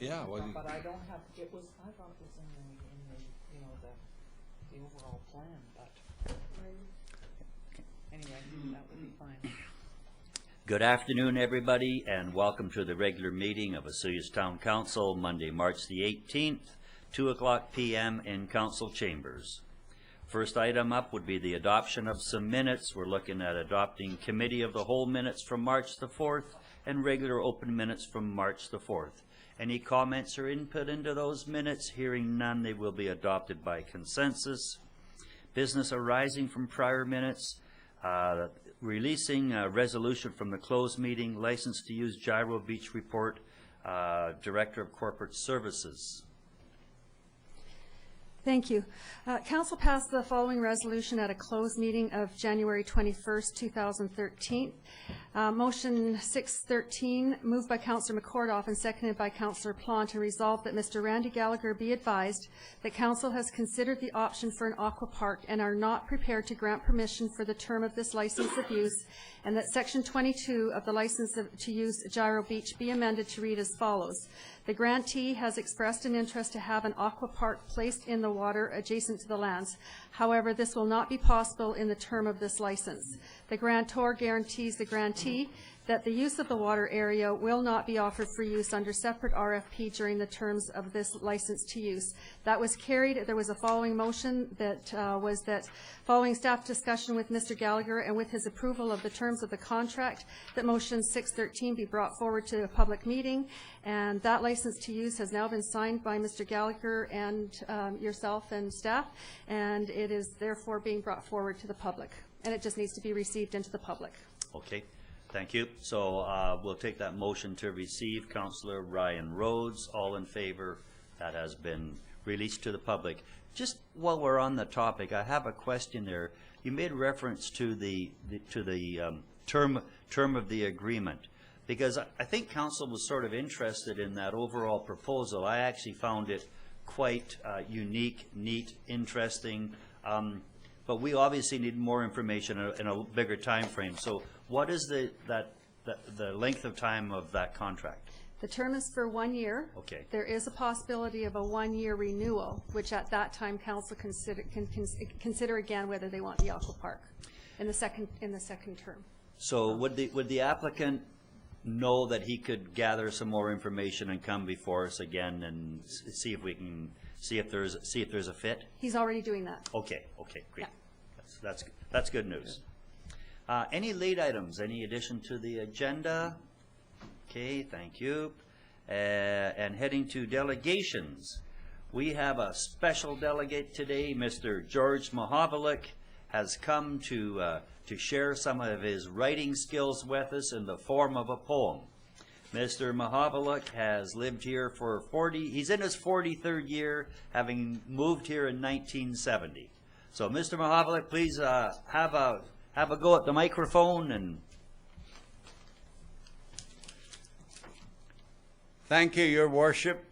Yeah, well, But I don't have, it was, I thought it was in the, you know, the overall plan, but anyway, that would be fine. Good afternoon, everybody, and welcome to the regular meeting of Osoyoos Town Council, Monday, March the 18th, 2:00 p.m. in Council Chambers. First item up would be the adoption of some minutes. We're looking at adopting Committee of the Whole minutes from March the 4th and regular open minutes from March the 4th. Any comments or input into those minutes? Hearing none, they will be adopted by consensus. Business arising from prior minutes. Releasing a resolution from the closed meeting, license to use Gyro Beach report, Director of Corporate Services. Thank you. Council passed the following resolution at a closed meeting of January 21st, 2013. Motion 613, moved by Councillor McCordoff and seconded by Councillor Plant, and resolved that Mr. Randy Gallagher be advised that Council has considered the option for an aqua park and are not prepared to grant permission for the term of this license of use, and that Section 22 of the license to use Gyro Beach be amended to read as follows. The grantee has expressed an interest to have an aqua park placed in the water adjacent to the lands. However, this will not be possible in the term of this license. The grantor guarantees the grantee that the use of the water area will not be offered for use under separate RFP during the terms of this license to use. That was carried. There was a following motion that was that following staff discussion with Mr. Gallagher and with his approval of the terms of the contract, that motion 613 be brought forward to a public meeting, and that license to use has now been signed by Mr. Gallagher and yourself and staff, and it is therefore being brought forward to the public, and it just needs to be received into the public. Okay. Thank you. So we'll take that motion to receive. Councillor Ryan Rhodes, all in favor. That has been released to the public. Just while we're on the topic, I have a question there. You made reference to the term of the agreement, because I think Council was sort of interested in that overall proposal. I actually found it quite unique, neat, interesting. But we obviously need more information in a bigger time frame. So what is the length of time of that contract? The term is for 1 year. Okay. There is a possibility of a 1-year renewal, which at that time council can consider again whether they want the aqua park in the second term. So would the applicant know that he could gather some more information and come before us again and see if we can see if there's a fit? He's already doing that. Okay, great. Yeah. That's good news. Any late items? Any addition to the agenda? Okay, thank you. And heading to delegations, we have a special delegate today. Mr. George Mahovlic has come to share some of his writing skills with us in the form of a poem. Mr. Mahovlic has lived here for he's in his 43rd year, having moved here in 1970. So, Mr. Mahovlic, please have a go at the microphone. And thank you, Your Worship,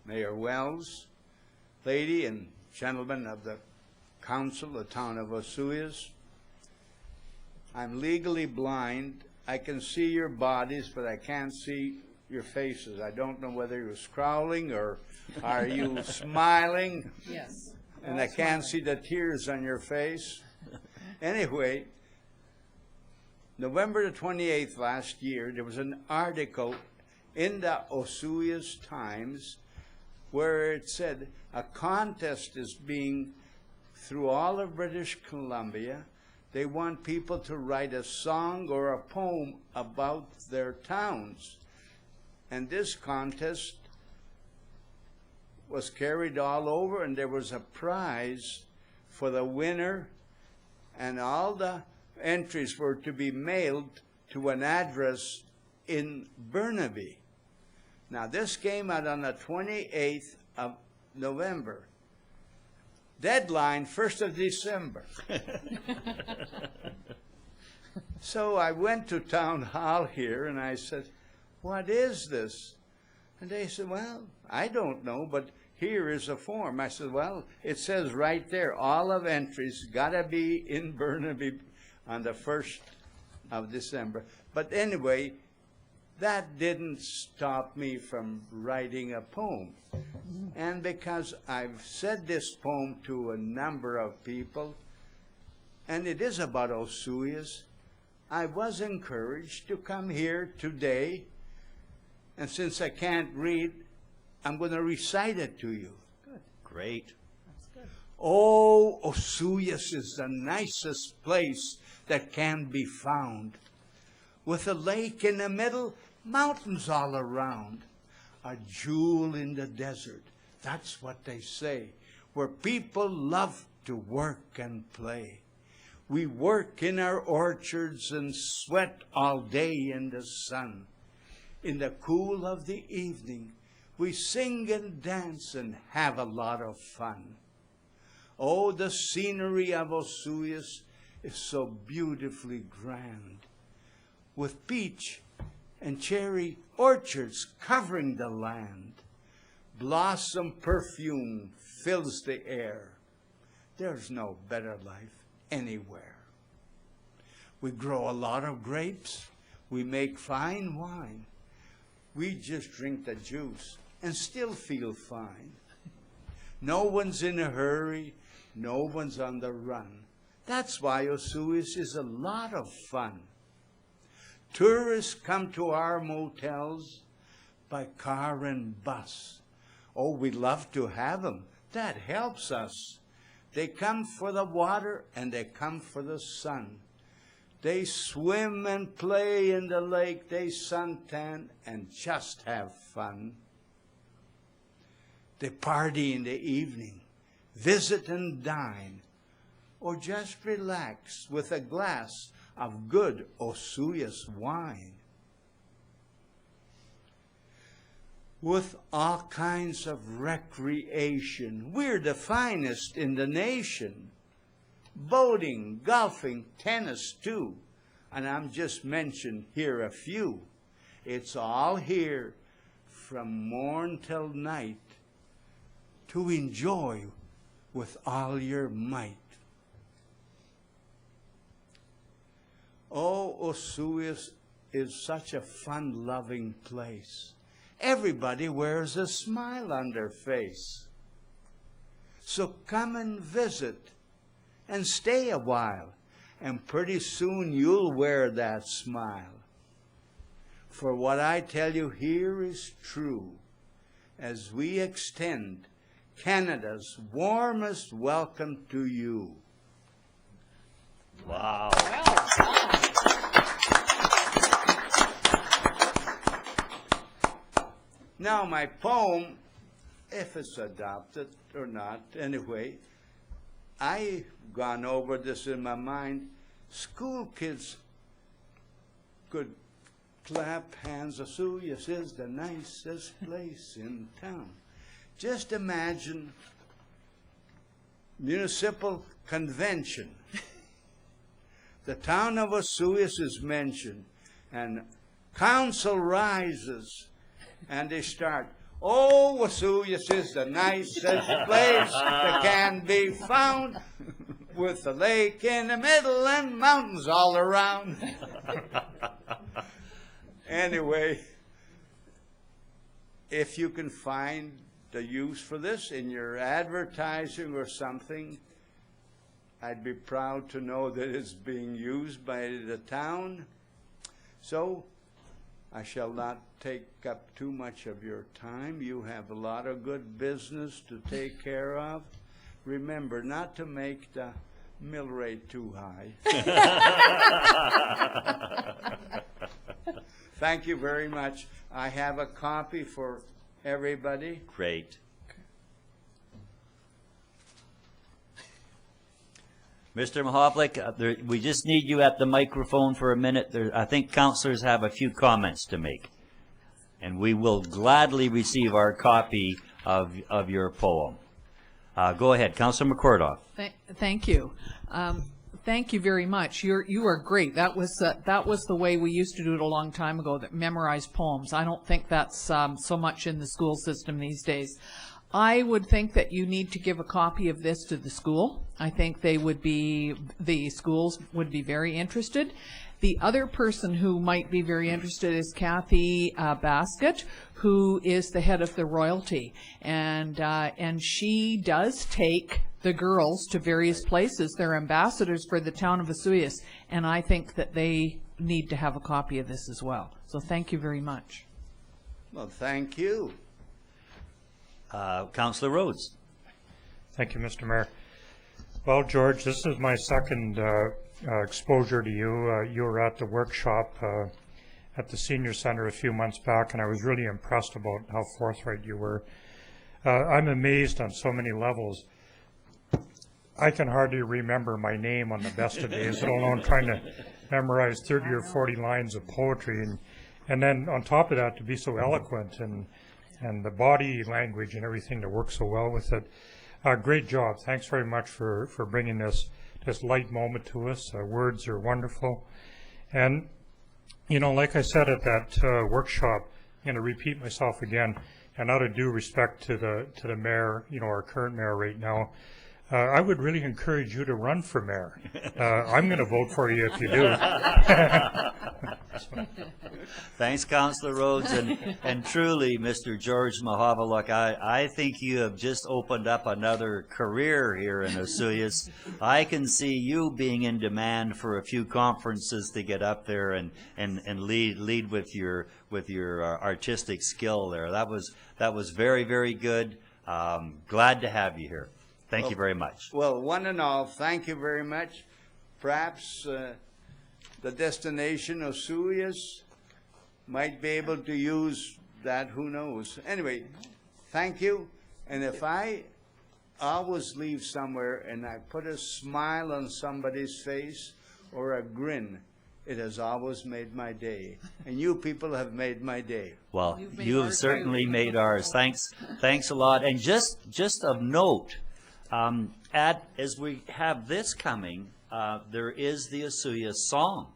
Mayor Wells, lady and gentlemen of the Council, the town of Osoyoos. I'm legally blind. I can see your bodies, but I can't see your faces. I don't know whether you're scowling or are you smiling. Yes. And I can't see the tears on your face. Anyway, November the 28th last year, there was an article in the Osoyoos Times where it said a contest is being through all of British Columbia. They want people to write a song or a poem about their towns. And this contest was carried all over, and there was a prize for the winner, and all the entries were to be mailed to an address in Burnaby. Now, this came out on the 28th of November. Deadline, 1st of December. So I went to town hall here and I said, what is this? And they said, well, I don't know, but here is a form. I said, well, it says right there, all of entries gotta be in Burnaby on the 1st of December. But anyway, that didn't stop me from writing a poem. And because I've said this poem to a number of people, and it is about Osoyoos, I was encouraged to come here today, and since I can't read, I'm going to recite it to you. Good. Great. That's good. Oh, Osoyoos is the nicest place that can be found, with a lake in the middle, mountains all around, a jewel in the desert, that's what they say, where people love to work and play. We work in our orchards and sweat all day in the sun. In the cool of the evening, we sing and dance and have a lot of fun. Oh, the scenery of Osoyoos is so beautifully grand, with peach and cherry orchards covering the land. Blossom perfume fills the air. There's no better life anywhere. We grow a lot of grapes. We make fine wine. We just drink the juice and still feel fine. No one's in a hurry. No one's on the run. That's why Osoyoos is a lot of fun. Tourists come to our motels by car and bus. Oh, we love to have them. That helps us. They come for the water and they come for the sun. They swim and play in the lake. They suntan and just have fun. They party in the evening, visit and dine, or just relax with a glass of good Osoyoos wine. With all kinds of recreation, we're the finest in the nation. Boating, golfing, tennis too, and I'm just mentioning here a few. It's all here from morn till night to enjoy with all your might. Oh, Osoyoos is such a fun-loving place. Everybody wears a smile on their face. So come and visit and stay a while, and pretty soon you'll wear that smile. For what I tell you here is true, as we extend Canada's warmest welcome to you. Wow. Well done. Now my poem, if it's adopted or not, anyway, I've gone over this in my mind. School kids could clap hands. Osoyoos is the nicest place in town. Just imagine municipal convention. The town of Osoyoos is mentioned, and council rises, and they start, oh, Osoyoos is the nicest place that can be found, with a lake in the middle and mountains all around. Anyway, if you can find the use for this in your advertising or something, I'd be proud to know that it's being used by the town. So I shall not take up too much of your time. You have a lot of good business to take care of. Remember not to make the mill rate too high. Thank you very much. I have a copy for everybody. Great. Mr. Mahovlic, we just need you at the microphone for a minute. I think councilors have a few comments to make. And we will gladly receive our copy of your poem. Go ahead, Councilor McCordoff. Thank you. Thank you very much. You are great. That was the way we used to do it a long time ago, that memorize poems. I don't think that's so much in the school system these days. I would think that you need to give a copy of this to the school. I think the schools would be very interested. The other person who might be very interested is Kathy Basket, who is the head of the royalty, and she does take the girls to various places. They're ambassadors for the town of Osoyoos, and I think that they need to have a copy of this as well. So thank you very much. Well, thank you. Councillor Rhodes. Thank you, Mr. Mayor. Well, George, this is my second exposure to you. You were at the workshop at the Senior Center a few months back, and I was really impressed about how forthright you were. I'm amazed on so many levels. I can hardly remember my name on the best of days, let alone trying to memorize 30 or 40 lines of poetry. And then on top of that, to be so eloquent and the body language and everything to work so well with it. Great job. Thanks very much for bringing this light moment to us. Words are wonderful. And, you know, like I said at that workshop, I'm going to repeat myself again, and out of due respect to the mayor, you know, our current mayor right now, I would really encourage you to run for mayor. I'm going to vote for you if you do. Thanks, Councillor Rhodes, and truly, Mr. George Mahovlic, I think you have just opened up another career here in Osoyoos. I can see you being in demand for a few conferences to get up there and lead with your artistic skill there. That was very, very good. Glad to have you here. Thank you very much. Well, one and all, thank you very much. Perhaps the destination of Osoyoos might be able to use that, who knows. Anyway, thank you. And if I always leave somewhere and I put a smile on somebody's face or a grin, it has always made my day. And you people have made my day. Well, you have certainly made ours. Thanks a lot. And just of note, as we have this coming, there is the Osoyoos song,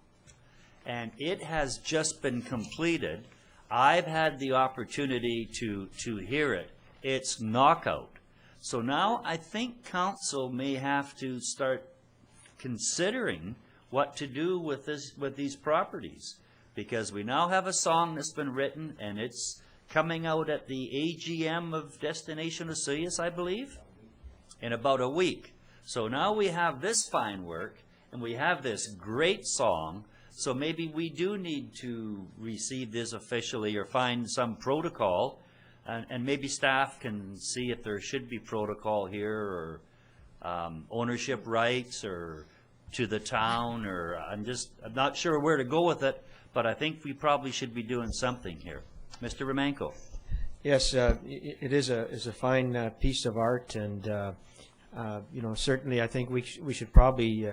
and it has just been completed. I've had the opportunity to hear it. It's knockout. So now I think council may have to start considering what to do with these properties, because we now have a song that's been written, and it's coming out at the AGM of Destination Osoyoos, I believe, in about a week. So now we have this fine work, and we have this great song, so maybe we do need to receive this officially or find some protocol, and maybe staff can see if there should be protocol here, or ownership rights, or to the town, or I'm not sure where to go with it, but I think we probably should be doing something here. Mr. Romanko. Yes, it is a fine piece of art, and you know, certainly I think we should probably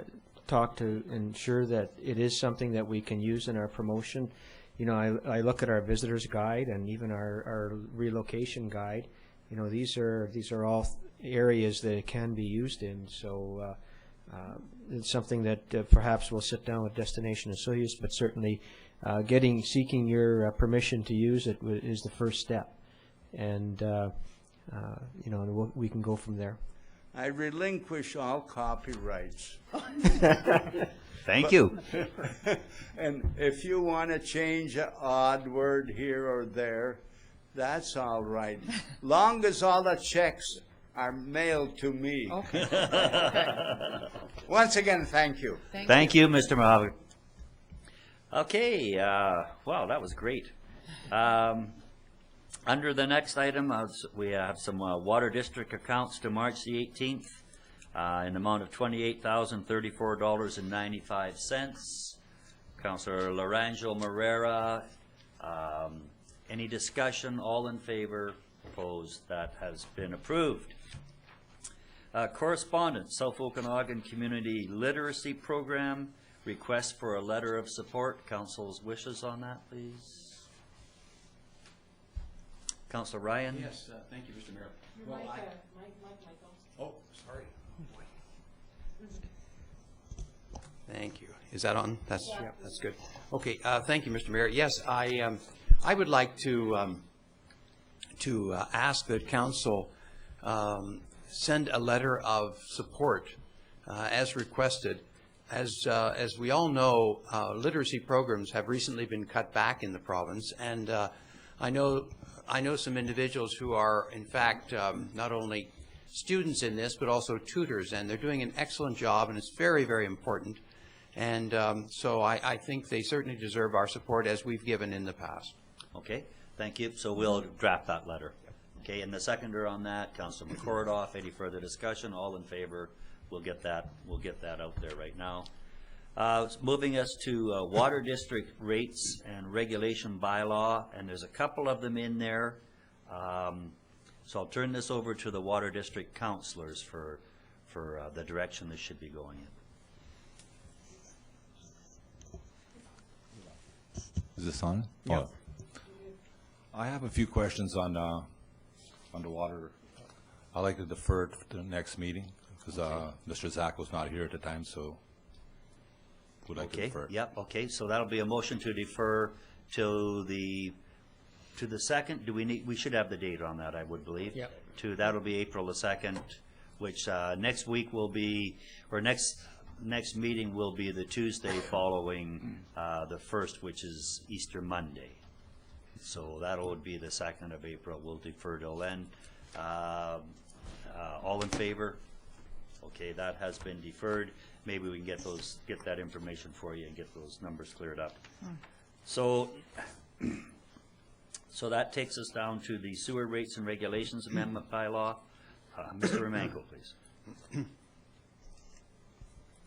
talk to ensure that it is something that we can use in our promotion. You know, I look at our visitors guide and even our relocation guide. You know, these are all areas that it can be used in. So it's something that perhaps we'll sit down with Destination Osoyoos, but certainly seeking your permission to use it is the first step, and you know, we can go from there. I relinquish all copyrights. Thank you. And if you want to change an odd word here or there, that's all right. Long as all the checks are mailed to me. Okay. Once again, thank you. Thank you, Mr. Mahovlic. Okay, wow, that was great. Under the next item, we have some water district accounts to March the 18th in the amount of $28,034.95. Councillor Larangelo Moreira, any discussion? All in favor? Opposed? That has been approved. Correspondence, South Okanagan Community Literacy Program, request for a letter of support. Council's wishes on that, please. Councilor Ryan? Yes, thank you, Mr. Mayor. Well, oh, sorry. Thank you. Is that on? That's good. Okay, thank you, Mr. Mayor. Yes, I would like to ask that council send a letter of support as requested as we all know, literacy programs have recently been cut back in the province, and I know some individuals who are, in fact, not only students in this, but also tutors, and they're doing an excellent job, and it's very, very important. And so I think they certainly deserve our support, as we've given in the past. Okay, thank you. So we'll draft that letter. Okay, and the seconder on that, Councilor McCordoff. Any further discussion? All in favor? We'll get that out there right now. Moving us to Water District Rates and Regulation Bylaw, and there's a couple of them in there. So I'll turn this over to the Water District councilors for the direction this should be going in. Is this on? Yeah. Oh. I have a few questions on the water. I'd like to defer it to the next meeting because Mr. Zach was not here at the time, so would like to defer it. Yep. Okay. So that'll be a motion to defer to the second. Do we need? We should have the date on that, I would believe. Yep. That'll be April the 2nd, which next week will be, or next meeting will be the Tuesday following the 1st, which is Easter Monday. So that would be the 2nd of April. We'll defer till then. All in favor? Okay, that has been deferred. Maybe we can get that information for you and get those numbers cleared up. So that takes us down to the Sewer Rates and Regulations Amendment Bylaw. Mr. Romanko, please.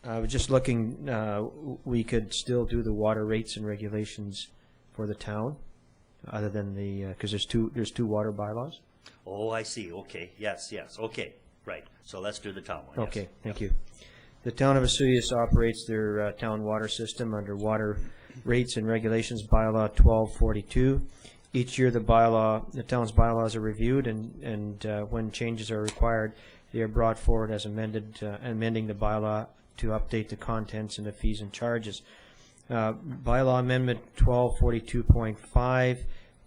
I was just looking, we could still do the water rates and regulations for the town, other than the, because there's two water bylaws. Oh, I see. Okay. Yes. Okay. Right. So let's do the town one. Yes. Okay, thank you. The town of Osoyoos operates their town water system under Water Rates and Regulations Bylaw 1242. Each year the town's bylaws are reviewed, and when changes are required, they are brought forward as amending the bylaw to update the contents and the fees and charges. Bylaw Amendment 1242.5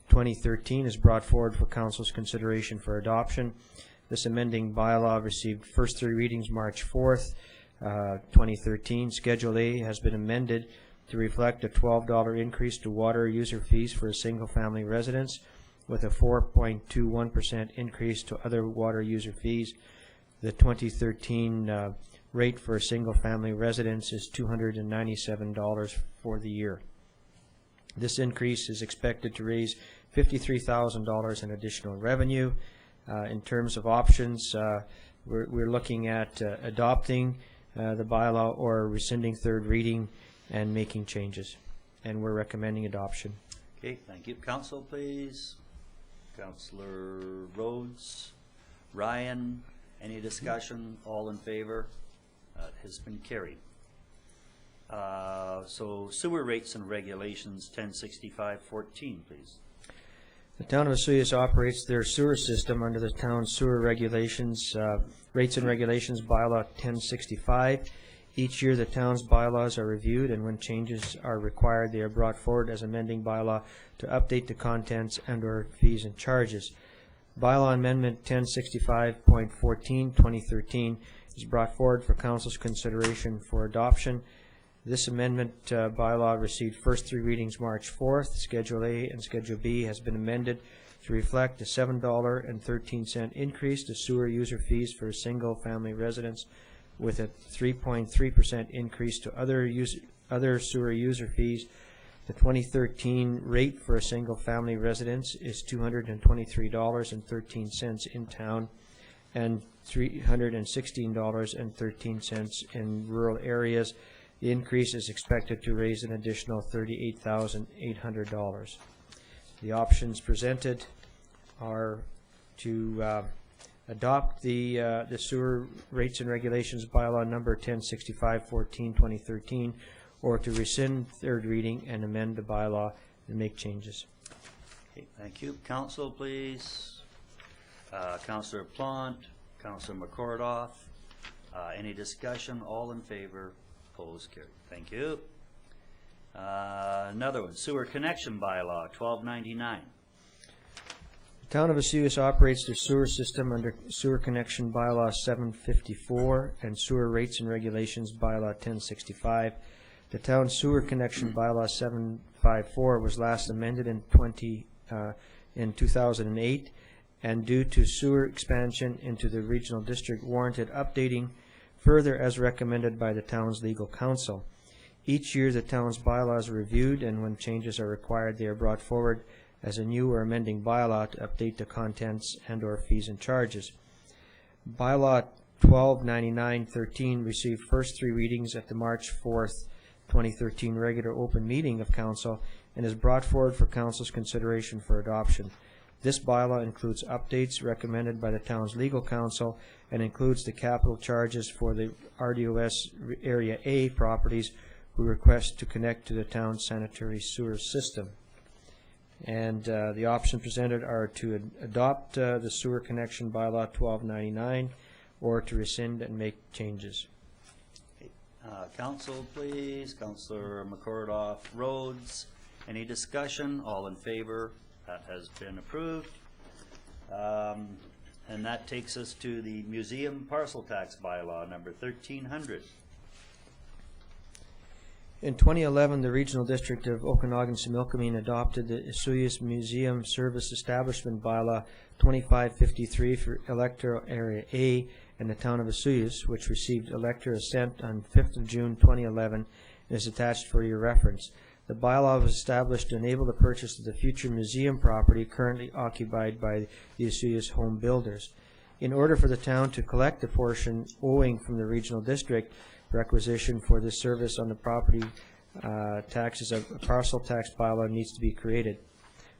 2013 is brought forward for Council's consideration for adoption. This amending bylaw received first 3 readings March 4th, 2013. Schedule A has been amended to reflect a $12 increase to water user fees for a single-family residence, with a 4.21% increase to other water user fees. The 2013 rate for a single-family residence is $297 for the year. This increase is expected to raise $53,000 in additional revenue. In terms of options, we're looking at adopting the bylaw or rescinding 3rd reading and making changes, and we're recommending adoption. Okay, thank you. Council, please. Councillor Rhodes. Ryan, any discussion? All in favor? Has been carried. So Sewer Rates and Regulations 1065-14, please. The town of Osoyoos operates their sewer system under the town's sewer regulations, Rates and Regulations Bylaw 1065. Each year the town's bylaws are reviewed, and when changes are required, they are brought forward as amending bylaw to update the contents and/or fees and charges. Bylaw Amendment 1065.14 2013 is brought forward for Council's consideration for adoption. This amendment bylaw received first 3 readings March 4th. Schedule A and Schedule B has been amended to reflect a $7.13 increase to sewer user fees for a single-family residence, with a 3.3% increase to other sewer user fees. The 2013 rate for a single-family residence is $223.13 in town and $316.13 in rural areas. The increase is expected to raise an additional $38,800. The options presented are to adopt the Sewer Rates and Regulations Bylaw number 1065-14 2013, or to rescind 3rd reading and amend the bylaw and make changes. Okay, thank you. Council, please. Councillor Plant, Councillor McCordoff. Any discussion? All in favor? Opposed? Carried. Thank you. Another one, Sewer Connection Bylaw 1299. The Town of Osoyoos operates their sewer system under Sewer Connection Bylaw 754 and Sewer Rates and Regulations Bylaw 1065. The Town Sewer Connection Bylaw 754 was last amended in 2008, and due to sewer expansion into the regional district warranted updating further as recommended by the town's legal counsel. Each year the town's bylaws are reviewed, and when changes are required they are brought forward as a new or amending bylaw to update the contents and/or fees and charges. Bylaw 129913 received first 3 readings at the March 4th, 2013 regular open meeting of council and is brought forward for council's consideration for adoption. This bylaw includes updates recommended by the town's legal counsel and includes the capital charges for the RDOS Area A properties who request to connect to the town's sanitary sewer system. And the options presented are to adopt the sewer connection bylaw 1299 or to rescind and make changes. Council, please. Councillor McCordoff, Rhodes. Any discussion? All in favor? That has been approved. And that takes us to the museum parcel tax bylaw number 1300. In 2011, the Regional District of Okanagan-Similkameen adopted the Osoyoos Museum Service Establishment Bylaw 2553 for Electoral Area A and the Town of Osoyoos, which received elector assent on 5th of June 2011 and is attached for your reference. The bylaw was established to enable the purchase of the future museum property currently occupied by the Osoyoos home builders. In order for the town to collect the portion owing from the Regional District, requisition for this service on the property taxes, a parcel tax bylaw needs to be created.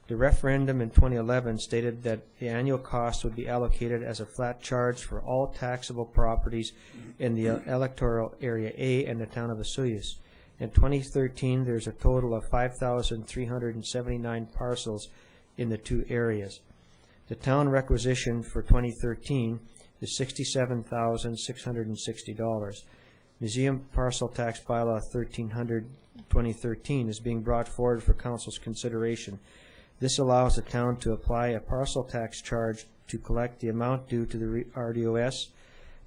The referendum in 2011 stated that the annual cost would be allocated as a flat charge for all taxable properties in the electoral area A and the Town of Osoyoos. In 2013, there's a total of 5,379 parcels in the 2 areas. The town requisition for 2013 is $67,660. Museum Parcel Tax Bylaw 1300/2013 is being brought forward for council's consideration. This allows the town to apply a parcel tax charge to collect the amount due to the RDOS.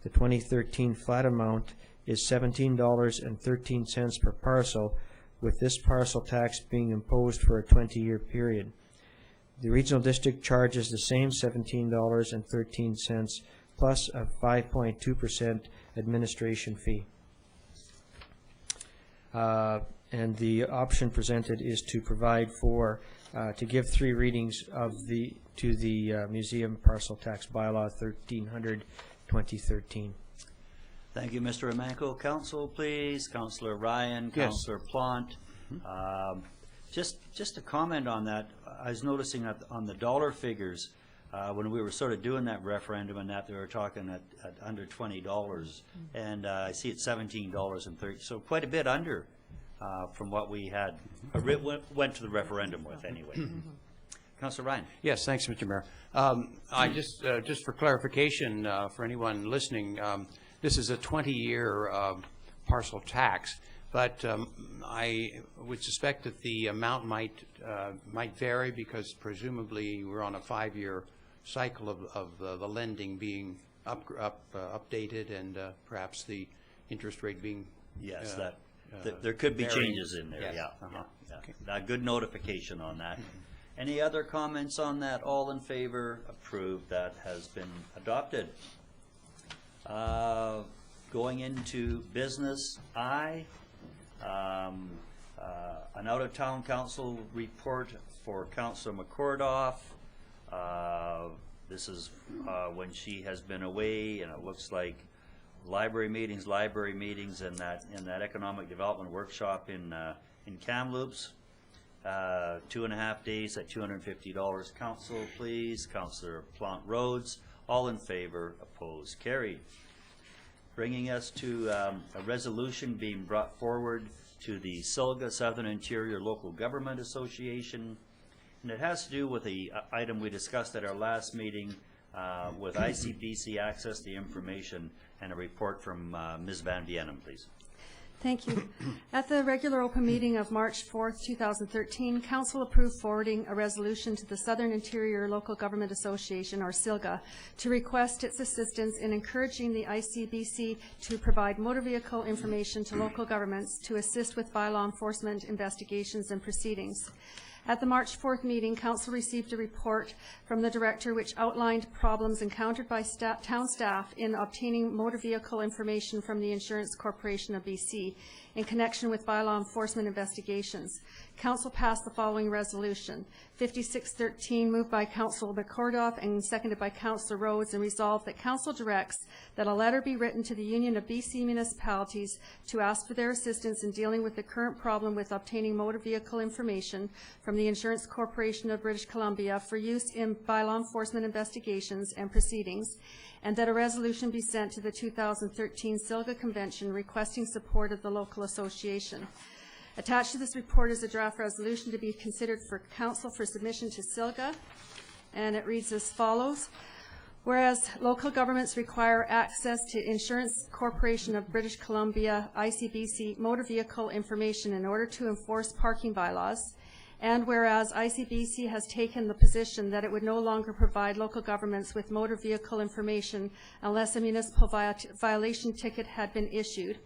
The 2013 flat amount is $17.13 per parcel, with this parcel tax being imposed for a 20-year period. The Regional District charges the same $17.13 plus a 5.2% administration fee. And the option presented is to provide for to give 3 readings of the museum parcel tax bylaw 1300/2013. Thank you, Mr. Amanko. Council, please. Councillor Ryan, Yes. Councillor Plant. Just a comment on that. I was noticing that on the dollar figures, when we were sort of doing that referendum and that, they were talking at under $20, and I see it's $17.30, so quite a bit under from what we had went to the referendum with anyway. Councillor Ryan. Yes, thanks, Mr. Mayor. I just for clarification for anyone listening, this is a 20-year parcel tax, but I would suspect that the amount might vary because presumably we're on a 5-year cycle of the lending being updated and perhaps the interest rate being Yes, there could be varying. changes in there. Yes. Yeah, Uh-huh. yeah. Okay. Good notification on that. Any other comments on that? All in favor? Approved. That has been adopted. Going into business I, an out-of-town council report for Councillor McCordoff. This is when she has been away, and it looks like library meetings, and that economic development workshop in Kamloops. 2.5 days at $250. Council, please. Councillor Plant Rhodes. All in favor, opposed, carried. Bringing us to a resolution being brought forward to the SILGA, Southern Interior Local Government Association, and it has to do with the item we discussed at our last meeting with ICBC access to information, and a report from Ms. Van Vienem, please. Thank you. At the regular open meeting of March 4th, 2013, Council approved forwarding a resolution to the Southern Interior Local Government Association, or SILGA, to request its assistance in encouraging the ICBC to provide motor vehicle information to local governments to assist with bylaw enforcement investigations and proceedings. At the March 4th meeting, Council received a report from the Director which outlined problems encountered by town staff in obtaining motor vehicle information from the Insurance Corporation of BC in connection with bylaw enforcement investigations. Council passed the following resolution: 5613, moved by Councillor McCordoff and seconded by Councillor Rhodes, and resolved that Council directs that a letter be written to the Union of BC Municipalities to ask for their assistance in dealing with the current problem with obtaining motor vehicle information from the Insurance Corporation of British Columbia for use in bylaw enforcement investigations and proceedings, and that a resolution be sent to the 2013 SILGA Convention requesting support of the local association. Attached to this report is a draft resolution to be considered for Council for submission to SILGA, and it reads as follows. Whereas local governments require access to Insurance Corporation of British Columbia, ICBC, motor vehicle information in order to enforce parking bylaws, and whereas ICBC has taken the position that it would no longer provide local governments with motor vehicle information unless a municipal violation ticket had been issued,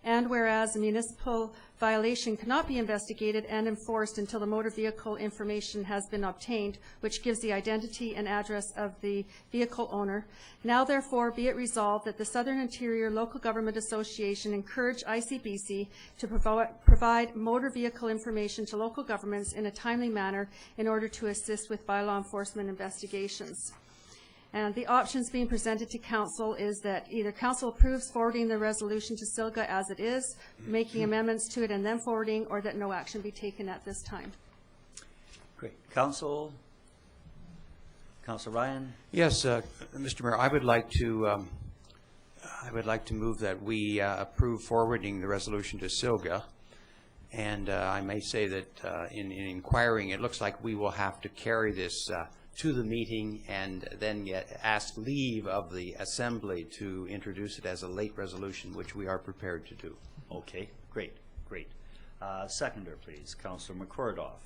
and whereas a municipal violation cannot be investigated and enforced until the motor vehicle information has been obtained, which gives the identity and address of the vehicle owner. Now therefore be it resolved that the Southern Interior Local Government Association encourage ICBC to provide motor vehicle information to local governments in a timely manner in order to assist with bylaw enforcement investigations. And the options being presented to Council is that either Council approves forwarding the resolution to SILGA as it is, making amendments to it and then forwarding, or that no action be taken at this time. Great. Council Ryan? Yes, Mr. Mayor, I would like to move that we approve forwarding the resolution to SILGA. And I may say that in inquiring, it looks like we will have to carry this to the meeting and then ask leave of the Assembly to introduce it as a late resolution, which we are prepared to do. Okay, great. Seconder, please, Councillor McCordoff.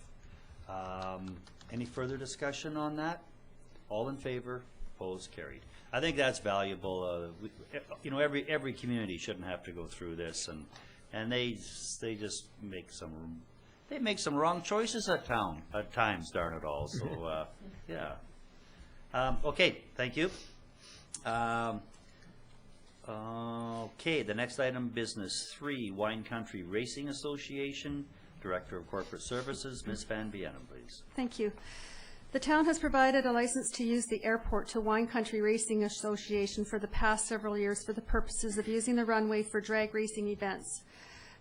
Any further discussion on that? All in favor? Opposed? Carried. I think that's valuable. Every community shouldn't have to go through this, and they just make some wrong choices at times, darn it all. So yeah. Okay, thank you. Okay, the next item, business 3, Wine Country Racing Association, Director of Corporate Services, Ms. Van Vienem, please. Thank you. The town has provided a license to use the airport to Wine Country Racing Association for the past several years for the purposes of using the runway for drag racing events.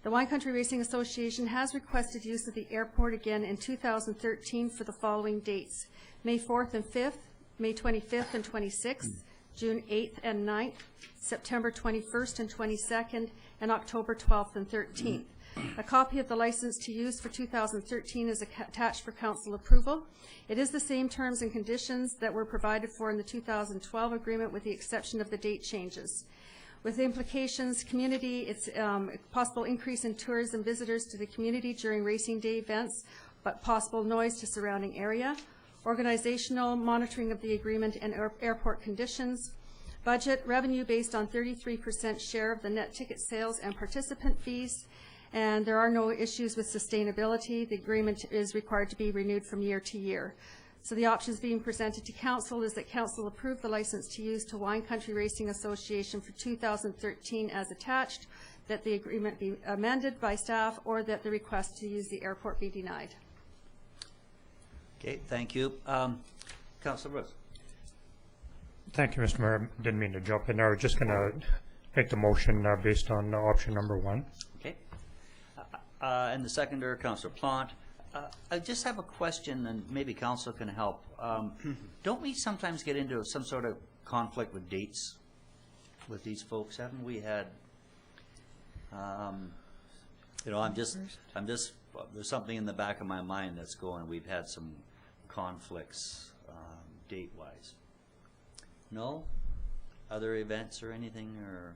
The Wine Country Racing Association has requested use of the airport again in 2013 for the following dates: May 4th and 5th, May 25th and 26th, June 8th and 9th, September 21st and 22nd, and October 12th and 13th. A copy of the license to use for 2013 is attached for Council approval. It is the same terms and conditions that were provided for in the 2012 agreement, with the exception of the date changes. With implications, community, it's possible increase in tourism visitors to the community during racing day events, but possible noise to surrounding area, organizational monitoring of the agreement and airport conditions, budget revenue based on 33% share of the net ticket sales and participant fees, and there are no issues with sustainability. The agreement is required to be renewed from year to year. So the options being presented to Council is that Council approve the license to use to Wine Country Racing Association for 2013 as attached, that the agreement be amended by staff, or that the request to use the airport be denied. Okay, thank you. Councillor Rose. Thank you, Mr. Mayor. Didn't mean to jump in there. I was just going to make the motion based on option number 1. Okay. And the seconder, Councillor Plant. I just have a question, and maybe Council can help. Don't we sometimes get into some sort of conflict with dates with these folks? Haven't we had? I'm just. There's something in the back of my mind that's going. We've had some conflicts date-wise. No? Other events or anything, or?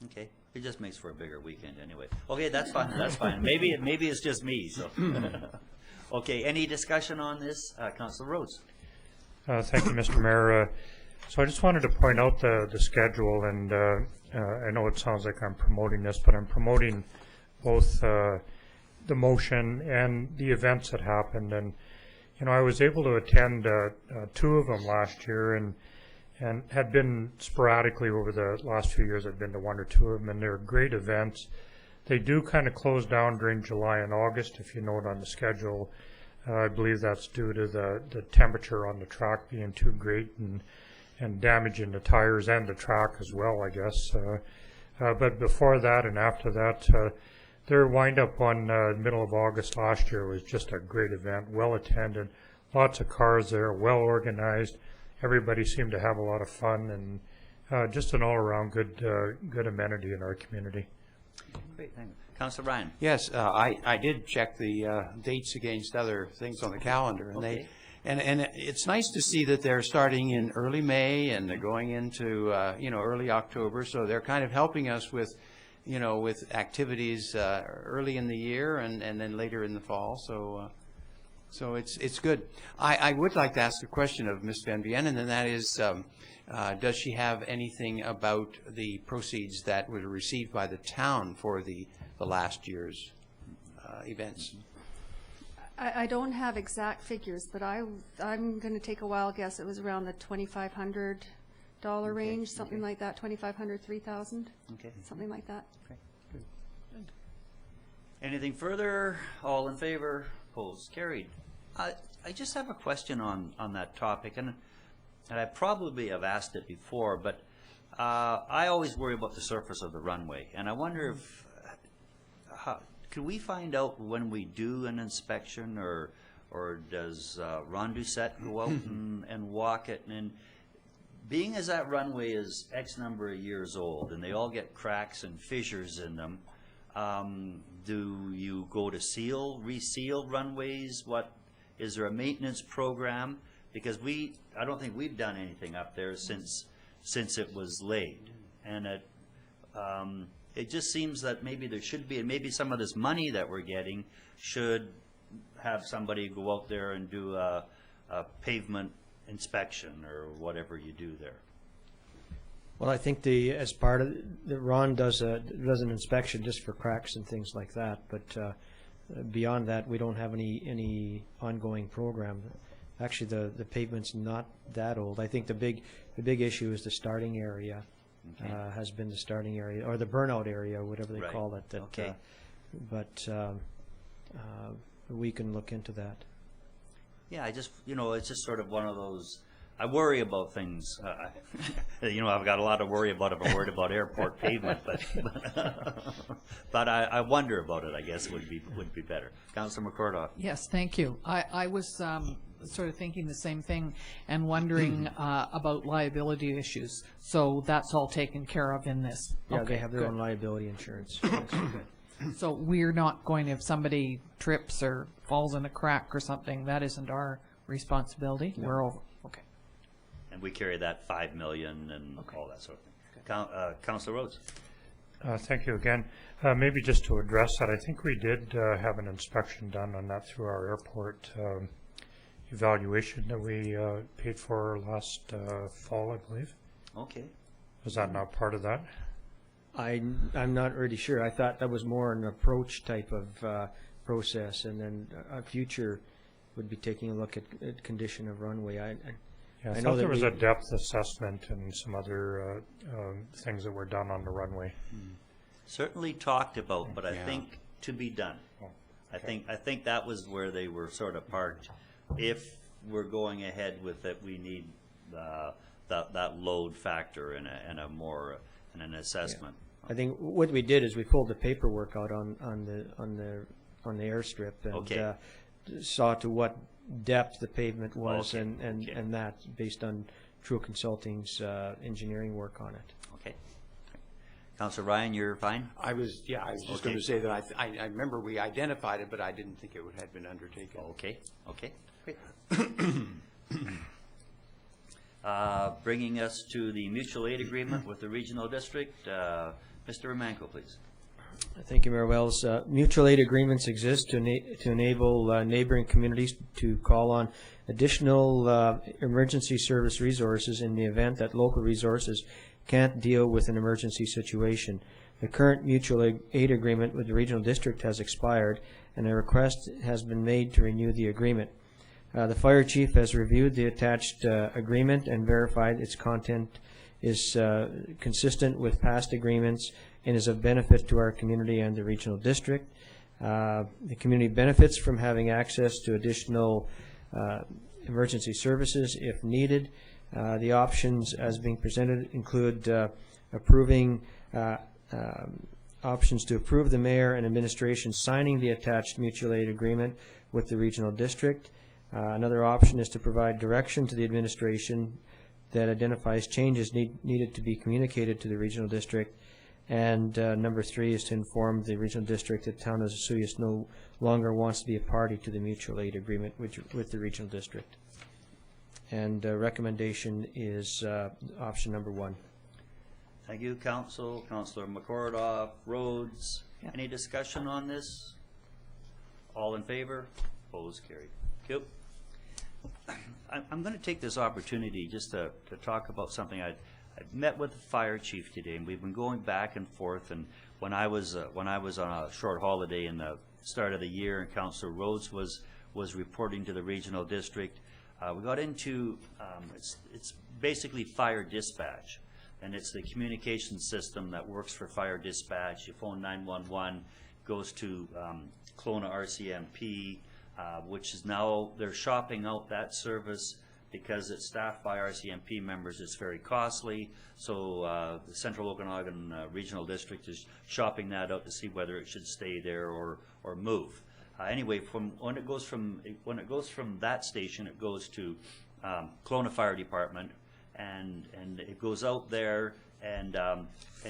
Okay. It just makes for a bigger weekend anyway. Okay, that's fine, that's fine. Maybe it's just me, so. Okay, any discussion on this? Councilor Rhodes? Thank you, Mr. Mayor. So I just wanted to point out the schedule, and I know it sounds like I'm promoting this, but I'm promoting both the motion and the events that happened. And, you know, I was able to attend 2 of them last year, and had been sporadically over the last few years. I've been to 1 or 2 of them, and they're great events. They do kind of close down during July and August, if you note on the schedule. I believe that's due to the temperature on the track being too great and damaging the tires and the track as well, I guess. But before that and after that, their wind-up on middle of August last year was just a great event, well attended, lots of cars there, well organized. Everybody seemed to have a lot of fun, and just an all-around good amenity in our community. Great, thank you. Councilor Ryan? Yes, I did check the dates against other things on the calendar, and Okay. and it's nice to see that they're starting in early May and they're going into early October. So they're kind of helping us with with activities early in the year and then later in the fall. So it's good. I would like to ask a question of Ms. Van Vienen, and that is, does she have anything about the proceeds that were received by the town for the last year's events? I don't have exact figures, but I'm going to take a wild guess. It was around the $2,500 range, something like that, $2,500, $3,000, something like that. Okay. Good. Anything further? All in favor? Opposed? Carried. I just have a question on that topic, and I probably have asked it before, but I always worry about the surface of the runway, and I wonder if could we find out when we do an inspection, or does Ron Doucette go out and walk it? And being as that runway is X number of years old, and they all get cracks and fissures in them, do you go to reseal runways? Is there a maintenance program? Because I don't think we've done anything up there since it was laid, and it just seems that maybe there should be, and maybe some of this money that we're getting should have somebody go out there and do a pavement inspection or whatever you do there. Well, I think as part of Ron does an inspection just for cracks and things like that, but beyond that, we don't have any ongoing program. Actually, the pavement's not that old. I think the big issue is the starting area. Okay. Has been the starting area, or the burnout area, whatever they call it. Okay. But we can look into that. Yeah, it's just sort of one of those. I worry about things. I've got a lot to worry about if I'm worried about airport pavement, but I wonder about it. I guess would be better. Councilor McCordock. Yes, thank you. I was sort of thinking the same thing and wondering about liability issues. So that's all taken care of in this. Yeah, okay, they have their own liability insurance. So we're not going, if somebody trips or falls in a crack or something, that isn't our responsibility. No. We're over. Okay. And we carry that $5 million and all that sort of thing. Councilor Rhodes. Thank you again. Maybe just to address that, I think we did have an inspection done on that through our airport evaluation that we paid for last fall, I believe. Okay. Was that not part of that? I'm not really sure. I thought that was more an approach type of process, and then a future would be taking a look at condition of runway. I thought there was a depth assessment and some other things that were done on the runway. Certainly talked about, but I think to be done. Oh, okay. I think that was where they were sort of parked. If we're going ahead with it, we need that load factor and an assessment. Yeah. I think what we did is we pulled the paperwork out on the airstrip and saw to what depth the pavement was and that based on True Consulting's engineering work on it. Okay. Councilor Ryan, you're fine? I was just going to say that I remember we identified it, but I didn't think it had been undertaken. Okay. Great. Bringing us to the mutual aid agreement with the regional district. Mr. Romanko, please. Thank you, Mayor Wells. Mutual aid agreements exist to enable neighboring communities to call on additional emergency service resources in the event that local resources can't deal with an emergency situation. The current mutual aid agreement with the regional district has expired, and a request has been made to renew the agreement. The fire chief has reviewed the attached agreement and verified its content is consistent with past agreements and is of benefit to our community and the regional district. The community benefits from having access to additional emergency services if needed. The options as being presented include options to approve the mayor and administration signing the attached mutual aid agreement with the regional district. Another option is to provide direction to the administration that identifies changes needed to be communicated to the regional district. And number 3 is to inform the regional district that town of Osoyoos no longer wants to be a party to the mutual aid agreement with the regional district. And recommendation is option number 1. Thank you, Council. Councillor McCordoff, Rhodes. Any discussion on this? All in favor? Opposed? Carried. Thank you. I'm going to take this opportunity just to talk about something. I met with the fire chief today, and we've been going back and forth. And when I was on a short holiday in the start of the year, and Councillor Rhodes was reporting to the regional district, we got into it's basically fire dispatch, and it's the communication system that works for fire dispatch. You phone 911, goes to Kelowna RCMP. Which is now, they're shopping out that service because it's staffed by RCMP members. It's very costly, so the Central Okanagan Regional District is shopping that out to see whether it should stay there or move. Anyway, when it goes from that station, it goes to Kelowna Fire Department, and it goes out there and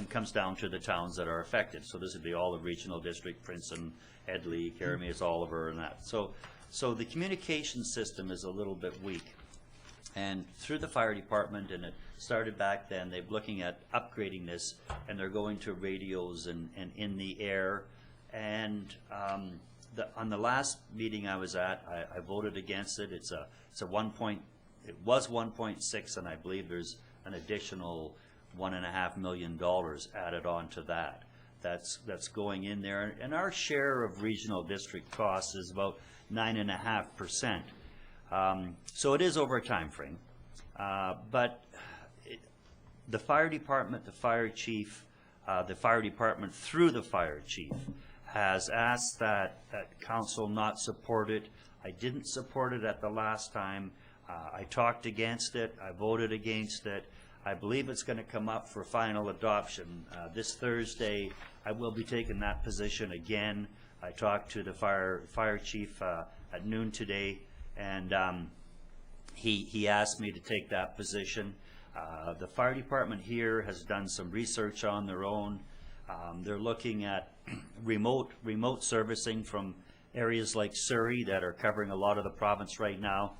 comes down to the towns that are affected. So this would be all the regional district, Princeton, Edley, Keramias, Oliver, and that. So the communication system is a little bit weak. And through the fire department, and it started back then, they're looking at upgrading this, and they're going to radios and in the air. And on the last meeting I was at, I voted against it. It was 1.6, and I believe there's an additional $1.5 million added on to that. That's going in there, and our share of regional district costs is about 9.5%. So it is over a time frame, but the fire department, the fire chief, the fire department through the fire chief has asked that council not support it. I didn't support it at the last time. I talked against it. I voted against it. I believe it's going to come up for final adoption this Thursday. I will be taking that position again. I talked to the fire chief at noon today, and he asked me to take that position. The fire department here has done some research on their own. They're looking at remote servicing from areas like Surrey that are covering a lot of the province right now.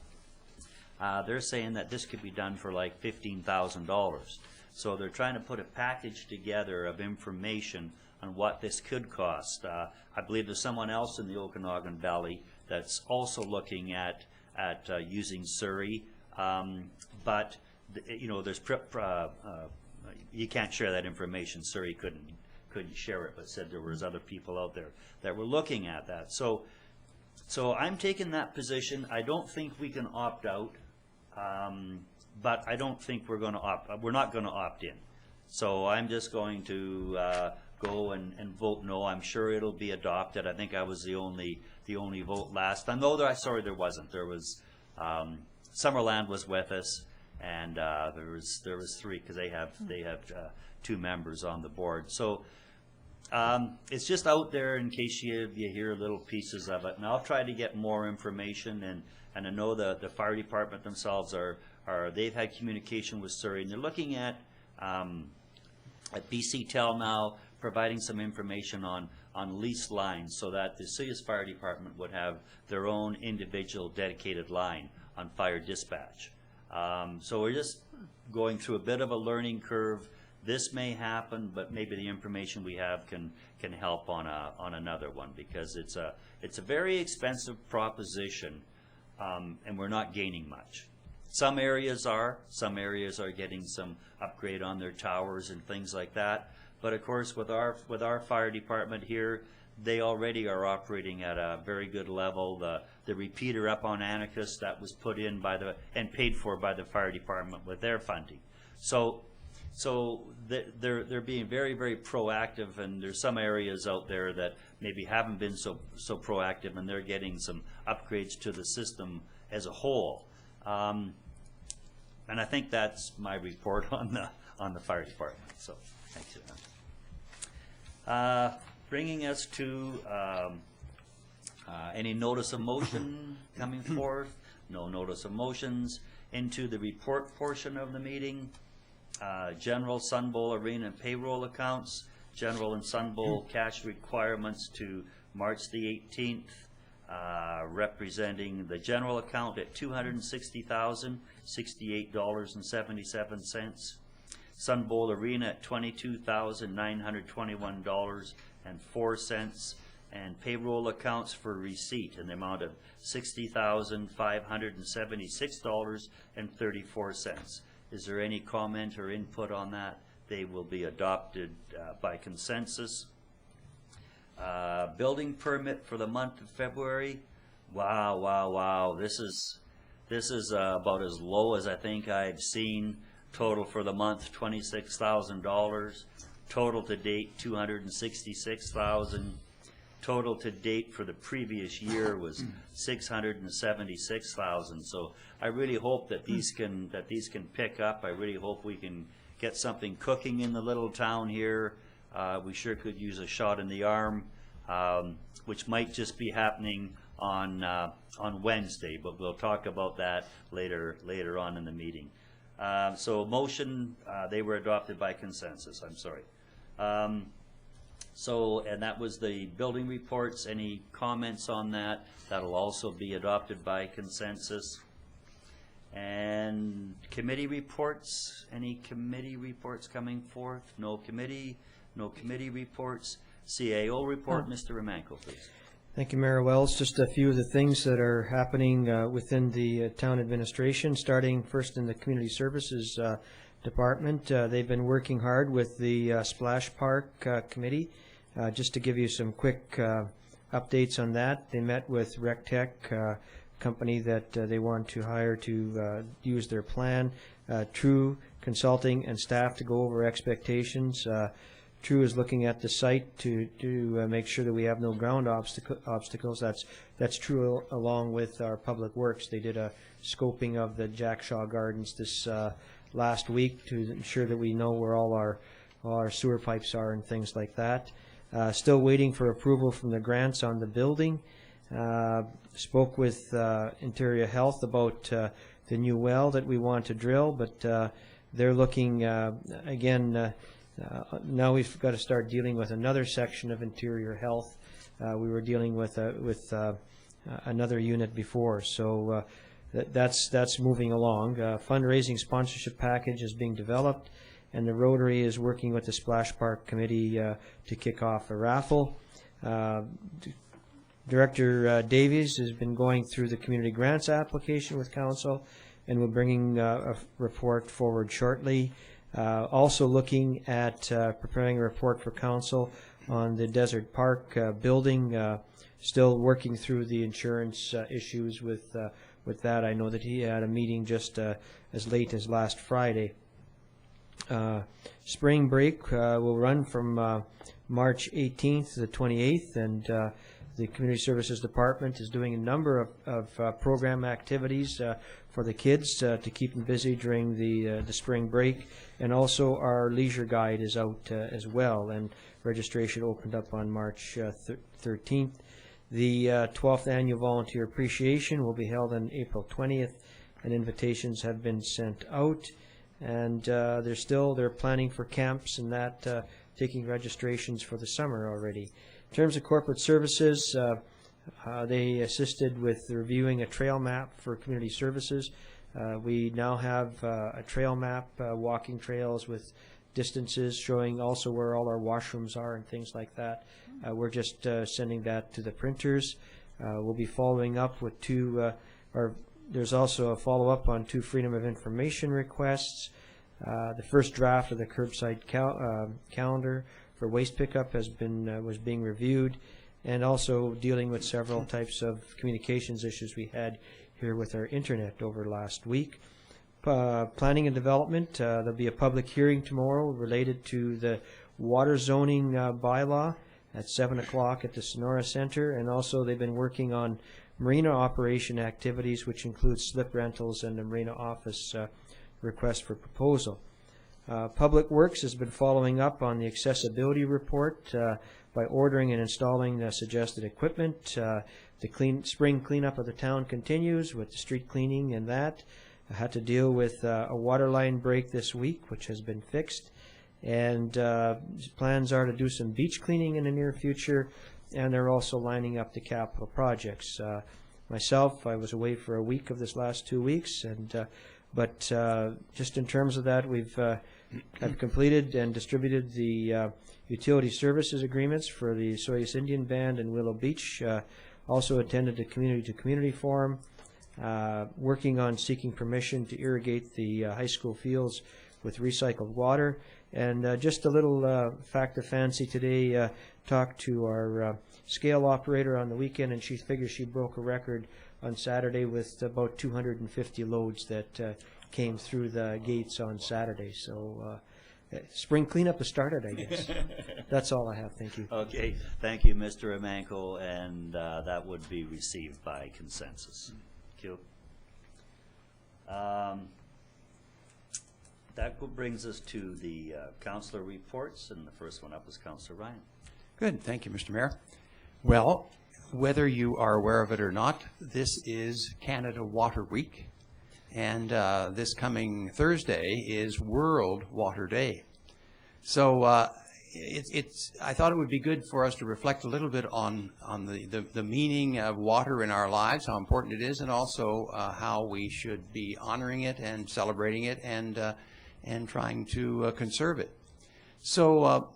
They're saying that this could be done for like $15,000. So they're trying to put a package together of information on what this could cost. I believe there's someone else in the Okanagan Valley that's also looking at using Surrey, but you know, there's you can't share that information. Surrey couldn't share it, but said there was other people out there that were looking at that. So I'm taking that position. I don't think we can opt out, but I don't think we're going to we're not going to opt in. So I'm just going to go and vote no. I'm sure it'll be adopted. I think I was the only vote last time. No, sorry, there wasn't. There was Summerland was with us, and there was 3 because they have 2 members on the board. So it's just out there in case you hear little pieces of it, and I'll try to get more information. And I know the fire department themselves they've had communication with Surrey, and they're looking at BC Tel now providing some information on leased lines, so that the Osoyoos Fire Department would have their own individual dedicated line on fire dispatch. So we're just going through a bit of a learning curve, this may happen, but maybe the information we have can help on another one, because it's a very expensive proposition, and we're not gaining much. Some areas are getting some upgrade on their towers and things like that. But of course, with our fire department here, they already are operating at a very good level. The repeater up on Anarchist, that was put in and paid for by the fire department with their funding. So they're being very, very proactive, and there's some areas out there that maybe haven't been so proactive, and they're getting some upgrades to the system as a whole. And I think that's my report on the fire department. So thanks. Bringing us to any notice of motion coming forth. No notice of motions. Into the report portion of the meeting. General Sun Bowl Arena and payroll accounts. General and Sun Bowl cash requirements to March the 18th. Representing the general account at $260,068.77. Sun Bowl Arena at $22,921.04, and payroll accounts for receipt in the amount of $60,576.34. Is there any comment or input on that? They will be adopted by consensus. Building permit for the month of February. Wow. This is about as low as I think I've seen. Total for the month, $26,000. Total to date, $266,000. Total to date for the previous year was $676,000. So I really hope that these can pick up. I really hope we can get something cooking in the little town here. We sure could use a shot in the arm, which might just be happening on Wednesday, but we'll talk about that later on in the meeting. So motion, they were adopted by consensus, I'm sorry. And that was the building reports. Any comments on that? That'll also be adopted by consensus. And committee reports, any committee reports coming forth? No committee reports. CAO report, Mr. Romanko, please. Thank you, Mayor Wells. Just a few of the things that are happening within the town administration, starting first in the Community Services Department. They've been working hard with the Splash Park Committee. Just to give you some quick updates on that, they met with RecTech, company that they want to hire to use their plan. True Consulting and staff to go over expectations. True is looking at the site to make sure that we have no ground obstacles. That's true along with our public works. They did a scoping of the Jack Shaw Gardens this last week to ensure that we know where all our sewer pipes are and things like that. Still waiting for approval from the grants on the building. Spoke with Interior Health about the new well that we want to drill, but they're looking again. Now we've got to start dealing with another section of Interior Health. We were dealing with another unit before, so that's moving along. Fundraising sponsorship package is being developed, and the Rotary is working with the Splash Park Committee to kick off a raffle. Director Davies has been going through the community grants application with Council, and we're bringing a report forward shortly. Also looking at preparing a report for Council on the Desert Park building. Still working through the insurance issues with that. I know that he had a meeting just as late as last Friday. Spring break will run from March 18th to the 28th, and the Community Services Department is doing a number of program activities for the kids to keep them busy during the spring break. And also our leisure guide is out as well, and registration opened up on March 13th. The 12th Annual Volunteer Appreciation will be held on April 20th, and invitations have been sent out. And they're planning for camps and that, taking registrations for the summer already. In terms of corporate services, they assisted with reviewing a trail map for community services. We now have a trail map, walking trails with distances, showing also where all our washrooms are and things like that. We're just sending that to the printers. We'll be following up with there's also a follow-up on 2 Freedom of Information requests. The first draft of the curbside calendar for waste pickup was being reviewed, and also dealing with several types of communications issues we had here with our internet over last week. Planning and development, there'll be a public hearing tomorrow related to the water zoning bylaw at 7 o'clock at the Sonora Center, and also they've been working on marina operation activities, which includes slip rentals and the marina office request for proposal. Public Works has been following up on the accessibility report by ordering and installing the suggested equipment. The spring cleanup of the town continues with the street cleaning and that. I had to deal with a water line break this week, which has been fixed. And plans are to do some beach cleaning in the near future, and they're also lining up the capital projects. Myself, I was away for a week of this last 2 weeks, but just in terms of that, I've completed and distributed the utility services agreements for the Osoyoos Indian Band and Willow Beach. Also attended the community-to-community forum, working on seeking permission to irrigate the high school fields with recycled water. And just a little fact of fancy today, talked to our scale operator on the weekend, and she figures she broke a record on Saturday with about 250 loads that came through the gates on Saturday. So spring cleanup has started, I guess. That's all I have. Thank you. Okay, thank you, Mr. Emanko, and that would be received by consensus. Thank you. That brings us to the councillor reports, and the first one up is Councillor Ryan. Good. Thank you, Mr. Mayor. Well, whether you are aware of it or not, this is Canada Water Week, and this coming Thursday is World Water Day. So I thought it would be good for us to reflect a little bit on the meaning of water in our lives, how important it is, and also how we should be honoring it and celebrating it and trying to conserve it. So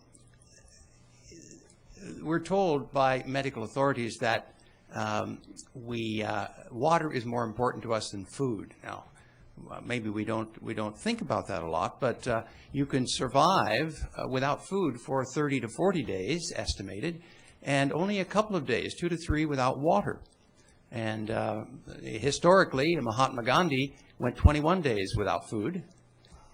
we're told by medical authorities that water is more important to us than food. Now, maybe we don't think about that a lot, but you can survive without food for 30 to 40 days, estimated, and only a couple of days, 2 to 3, without water. And historically, Mahatma Gandhi went 21 days without food,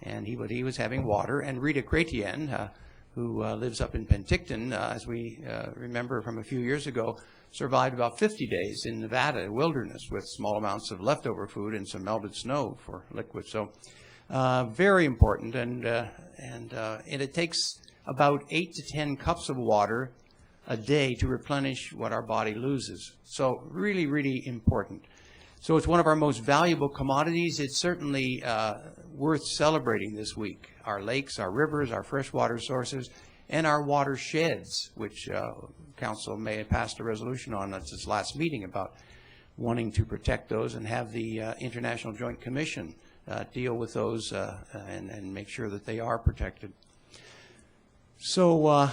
and he was having water. And Rita Chrétien, who lives up in Penticton, as we remember from a few years ago, survived about 50 days in Nevada wilderness with small amounts of leftover food and some melted snow for liquid. So very important, and it takes about 8 to 10 cups of water a day to replenish what our body loses. So really, really important. So it's one of our most valuable commodities. It's certainly worth celebrating this week. Our lakes, our rivers, our freshwater sources, and our watersheds, which Council may have passed a resolution on at its last meeting about wanting to protect those and have the International Joint Commission deal with those and make sure that they are protected. So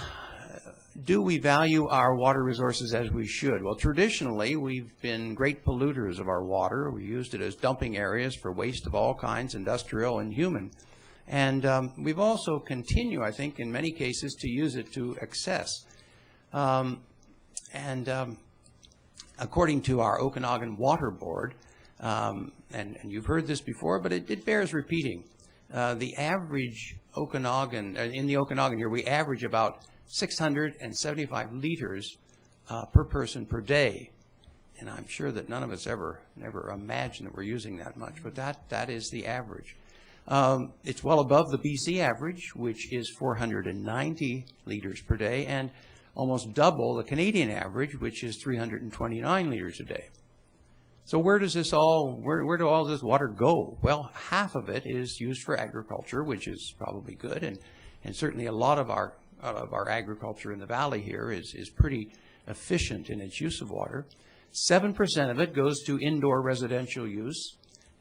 do we value our water resources as we should? Well, traditionally, we've been great polluters of our water. We used it as dumping areas for waste of all kinds, industrial and human. And we've also continued, I think, in many cases, to use it to excess. According to our Okanagan Water Board, and you've heard this before, but it bears repeating, the average Okanagan, in the Okanagan here, we average about 675 liters per person per day. And I'm sure that none of us never imagined that we're using that much, but that is the average. It's well above the BC average, which is 490 liters per day, and almost double the Canadian average, which is 329 liters a day. So where does this where do all this water go? Well, half of it is used for agriculture, which is probably good, and certainly a lot of our agriculture in the valley here is pretty efficient in its use of water. 7% of it goes to indoor residential use,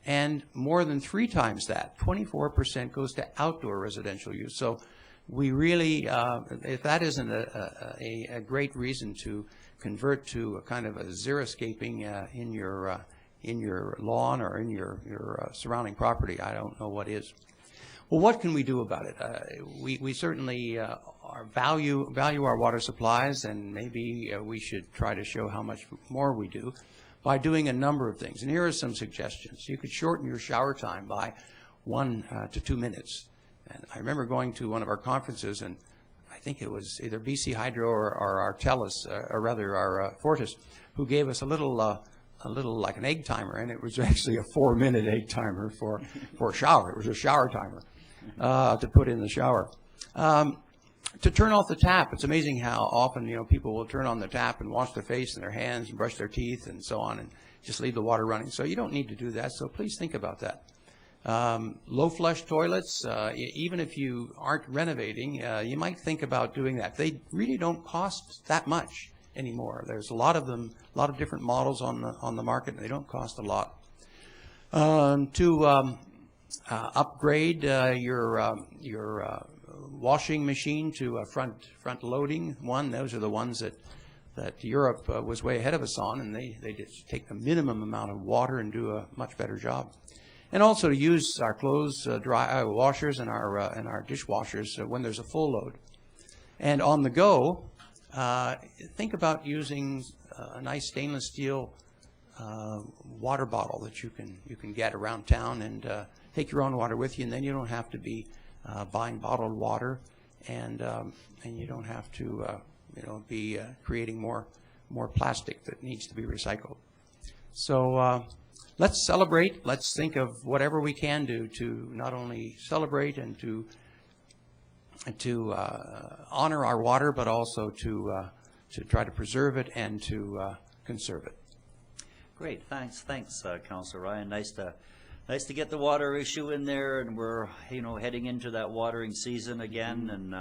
and more than 3 times that, 24%, goes to outdoor residential use. So we really, if that isn't a great reason to convert to a kind of a xeriscaping in your lawn or in your surrounding property, I don't know what is. Well, what can we do about it? We certainly value our water supplies, and maybe we should try to show how much more we do by doing a number of things. And here are some suggestions. You could shorten your shower time by 1 to 2 minutes. And I remember going to one of our conferences, and I think it was either BC Hydro or our TELUS, or rather our Fortis, who gave us a little like an egg timer, and it was actually a 4-minute egg timer for a shower. It was a shower timer to put in the shower. To turn off the tap, it's amazing how often people will turn on the tap and wash their face and their hands and brush their teeth and so on, and just leave the water running. So you don't need to do that. So please think about that. Low flush toilets, even if you aren't renovating, you might think about doing that. They really don't cost that much anymore. There's a lot of them, a lot of different models on the market, and they don't cost a lot. To upgrade your washing machine to a front loading one. Those are the ones that Europe was way ahead of us on, and they just take the minimum amount of water and do a much better job. And also to use our clothes dry washers and our dishwashers when there's a full load. And on the go, think about using a nice stainless steel water bottle that you can get around town, and take your own water with you, and then you don't have to be buying bottled water, and you don't have to be creating more plastic that needs to be recycled. So let's celebrate. Let's think of whatever we can do to not only celebrate and to honor our water, but also to try to preserve it and to conserve it. Great, thanks, Councillor Ryan. Nice to get the water issue in there, and we're heading into that watering season again. And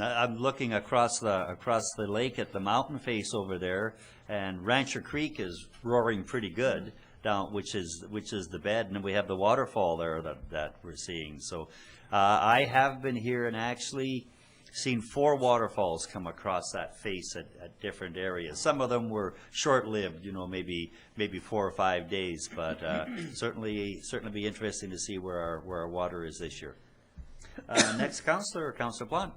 I'm looking across the lake at the mountain face over there, and Rancher Creek is roaring pretty good down, which is the bed, and then we have the waterfall there that we're seeing. So I have been here and actually seen 4 waterfalls come across that face at different areas. Some of them were short-lived, maybe 4 or 5 days, but certainly be interesting to see where our water is this year. Next, Councillor Blunt.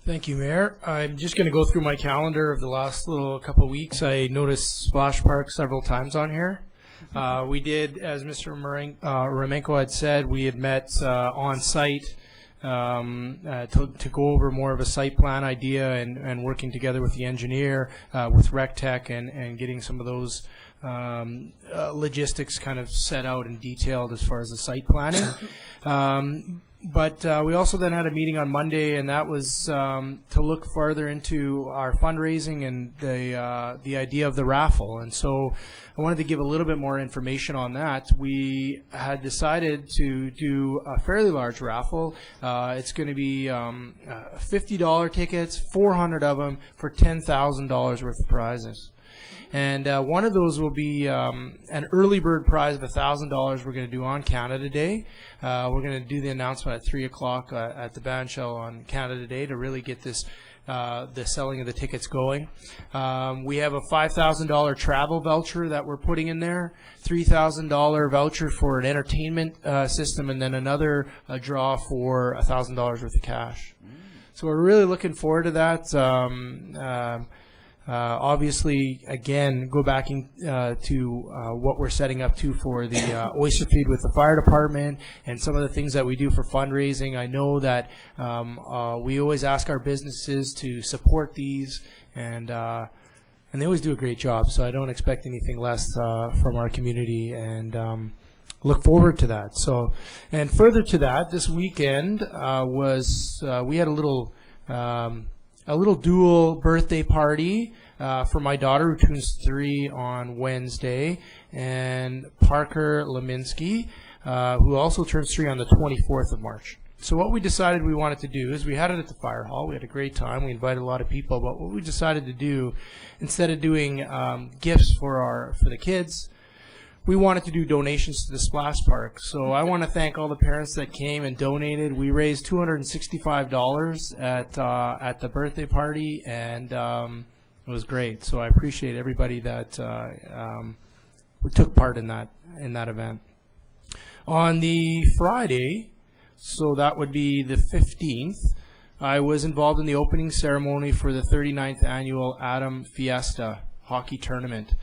Thank you, Mayor. I'm just going to go through my calendar of the last couple of weeks. I noticed Splash Park several times on here. We did, as Mr. Remenko had said, we had met on site to go over more of a site plan idea and working together with the engineer, with RecTech, and getting some of those logistics kind of set out and detailed as far as the site planning. But we also then had a meeting on Monday, and that was to look farther into our fundraising and the idea of the raffle. And so I wanted to give a little bit more information on that. We had decided to do a fairly large raffle. It's going to be $50 tickets, 400 of them, for $10,000 worth of prizes. And one of those will be an early bird prize of $1,000 we're going to do on Canada Day. We're going to do the announcement at 3 o'clock at the band shell on Canada Day to really get this the selling of the tickets going. We have a $5,000 travel voucher that we're putting in there, $3,000 voucher for an entertainment system, and then another draw for $1,000 worth of cash. So we're really looking forward to that. Obviously, again, go back to what we're setting up to for the oyster feed with the fire department and some of the things that we do for fundraising. I know that we always ask our businesses to support these, and they always do a great job. So I don't expect anything less from our community, and look forward to that. So, and further to that, this weekend we had a little dual birthday party for my daughter, who turns 3 on Wednesday, and Parker Leminski, who also turns 3 on the 24th of March. So what we decided we wanted to do is we had it at the fire hall. We had a great time. We invited a lot of people. But what we decided to do, instead of doing gifts for the kids, we wanted to do donations to the splash park. So I want to thank all the parents that came and donated. We raised $265 at the birthday party, and it was great. So I appreciate everybody that took part in that event. On the Friday, so that would be the 15th, I was involved in the opening ceremony for the 39th annual Adam Fiesta hockey tournament.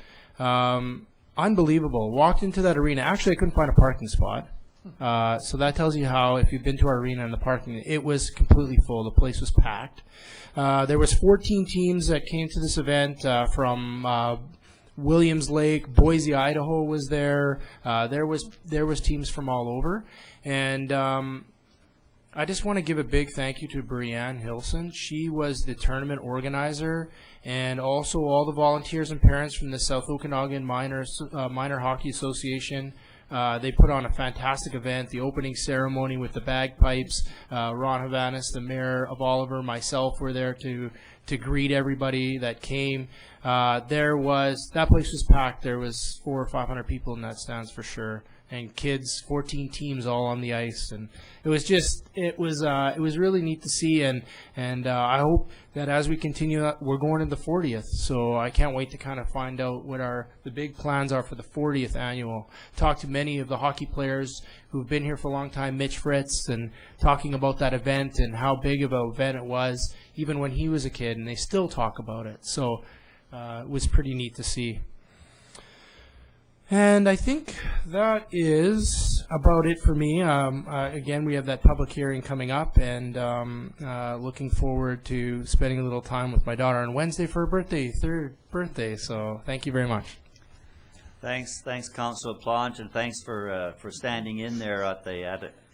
Unbelievable. Walked into that arena. Actually, I couldn't find a parking spot. So that tells you how, if you've been to our arena and the parking, it was completely full. The place was packed. There was 14 teams that came to this event from Williams Lake, Boise, Idaho was there. There was teams from all over. And I just want to give a big thank you to Brianne Hilson. She was the tournament organizer, and also all the volunteers and parents from the South Okanagan Minor Hockey Association. They put on a fantastic event. The opening ceremony with the bagpipes. Ron Havanis, the mayor of Oliver, myself were there to greet everybody that came. That place was packed. There was 400 or 500 people in that stands for sure. And kids, 14 teams all on the ice, and it was really neat to see, and I hope that as we continue, we're going into the 40th, so I can't wait to kind of find out what the big plans are for the 40th annual. Talk to many of the hockey players who've been here for a long time, Mitch Fritz, and talking about that event and how big of an event it was, even when he was a kid, and they still talk about it. So it was pretty neat to see. And I think that is about it for me. Again, we have that public hearing coming up, and looking forward to spending a little time with my daughter on Wednesday for her third birthday. So thank you very much. Thanks, Councilor Plant, and thanks for standing in there at the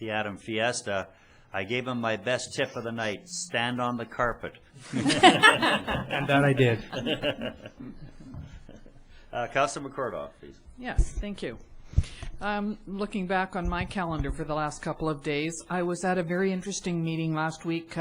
Adam Fiesta. I gave him my best tip of the night: stand on the carpet. And that I did. Councilor McCordoff, please. Yes, thank you. Looking back on my calendar for the last couple of days, I was at a very interesting meeting last week,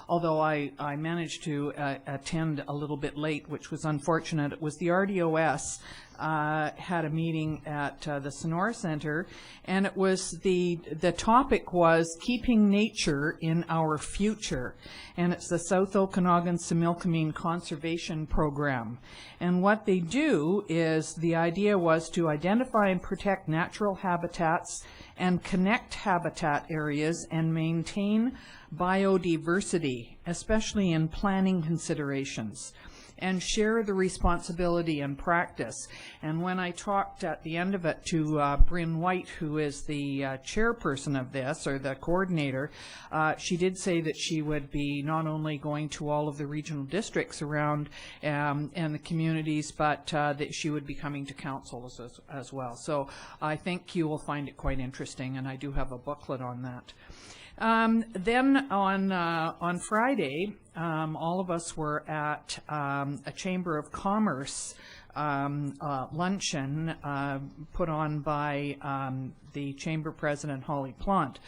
although I managed to attend a little bit late, which was unfortunate. It was the RDOS had a meeting at the Sonora Center, and it was the topic was keeping nature in our future, and it's the South Okanagan Similkameen Conservation Program. And what they do is, the idea was to identify and protect natural habitats and connect habitat areas and maintain biodiversity, especially in planning considerations, and share the responsibility and practice. And when I talked at the end of it to Bryn White, who is the chairperson of this, or the coordinator, she did say that she would be not only going to all of the regional districts around and the communities, but that she would be coming to council as well. So I think you will find it quite interesting, and I do have a booklet on that. Then on Friday, all of us were at a Chamber of Commerce luncheon put on by the Chamber President, Holly Plant.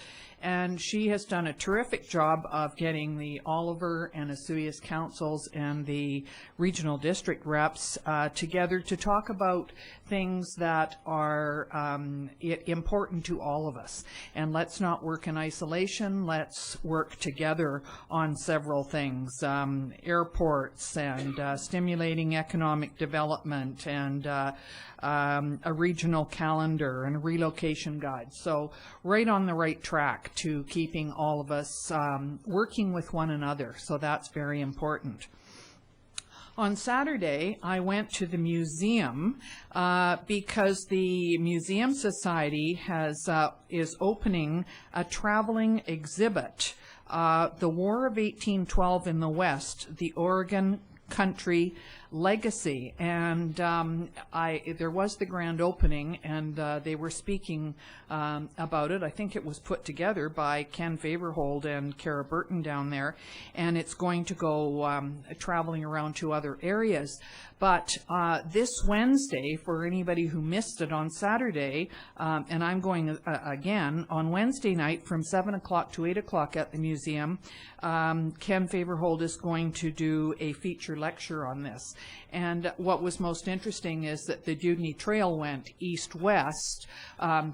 And she has done a terrific job of getting the Oliver and Osoyoos councils and the regional district reps together to talk about things that are important to all of us. And let's not work in isolation. Let's work together on several things. Airports and stimulating economic development, and a regional calendar and a relocation guide. So right on the right track to keeping all of us working with one another. So that's very important. On Saturday, I went to the museum because the Museum Society is opening a traveling exhibit, The War of 1812 in the West, the Oregon Country Legacy. And there was the grand opening, and they were speaking about it. I think it was put together by Ken Faberhold and Kara Burton down there, and it's going to go traveling around to other areas. But this Wednesday, for anybody who missed it on Saturday, and I'm going again on Wednesday night from 7 o'clock to 8 o'clock at the museum, Ken Faberhold is going to do a feature lecture on this. And what was most interesting is that the Dewdney Trail went east-west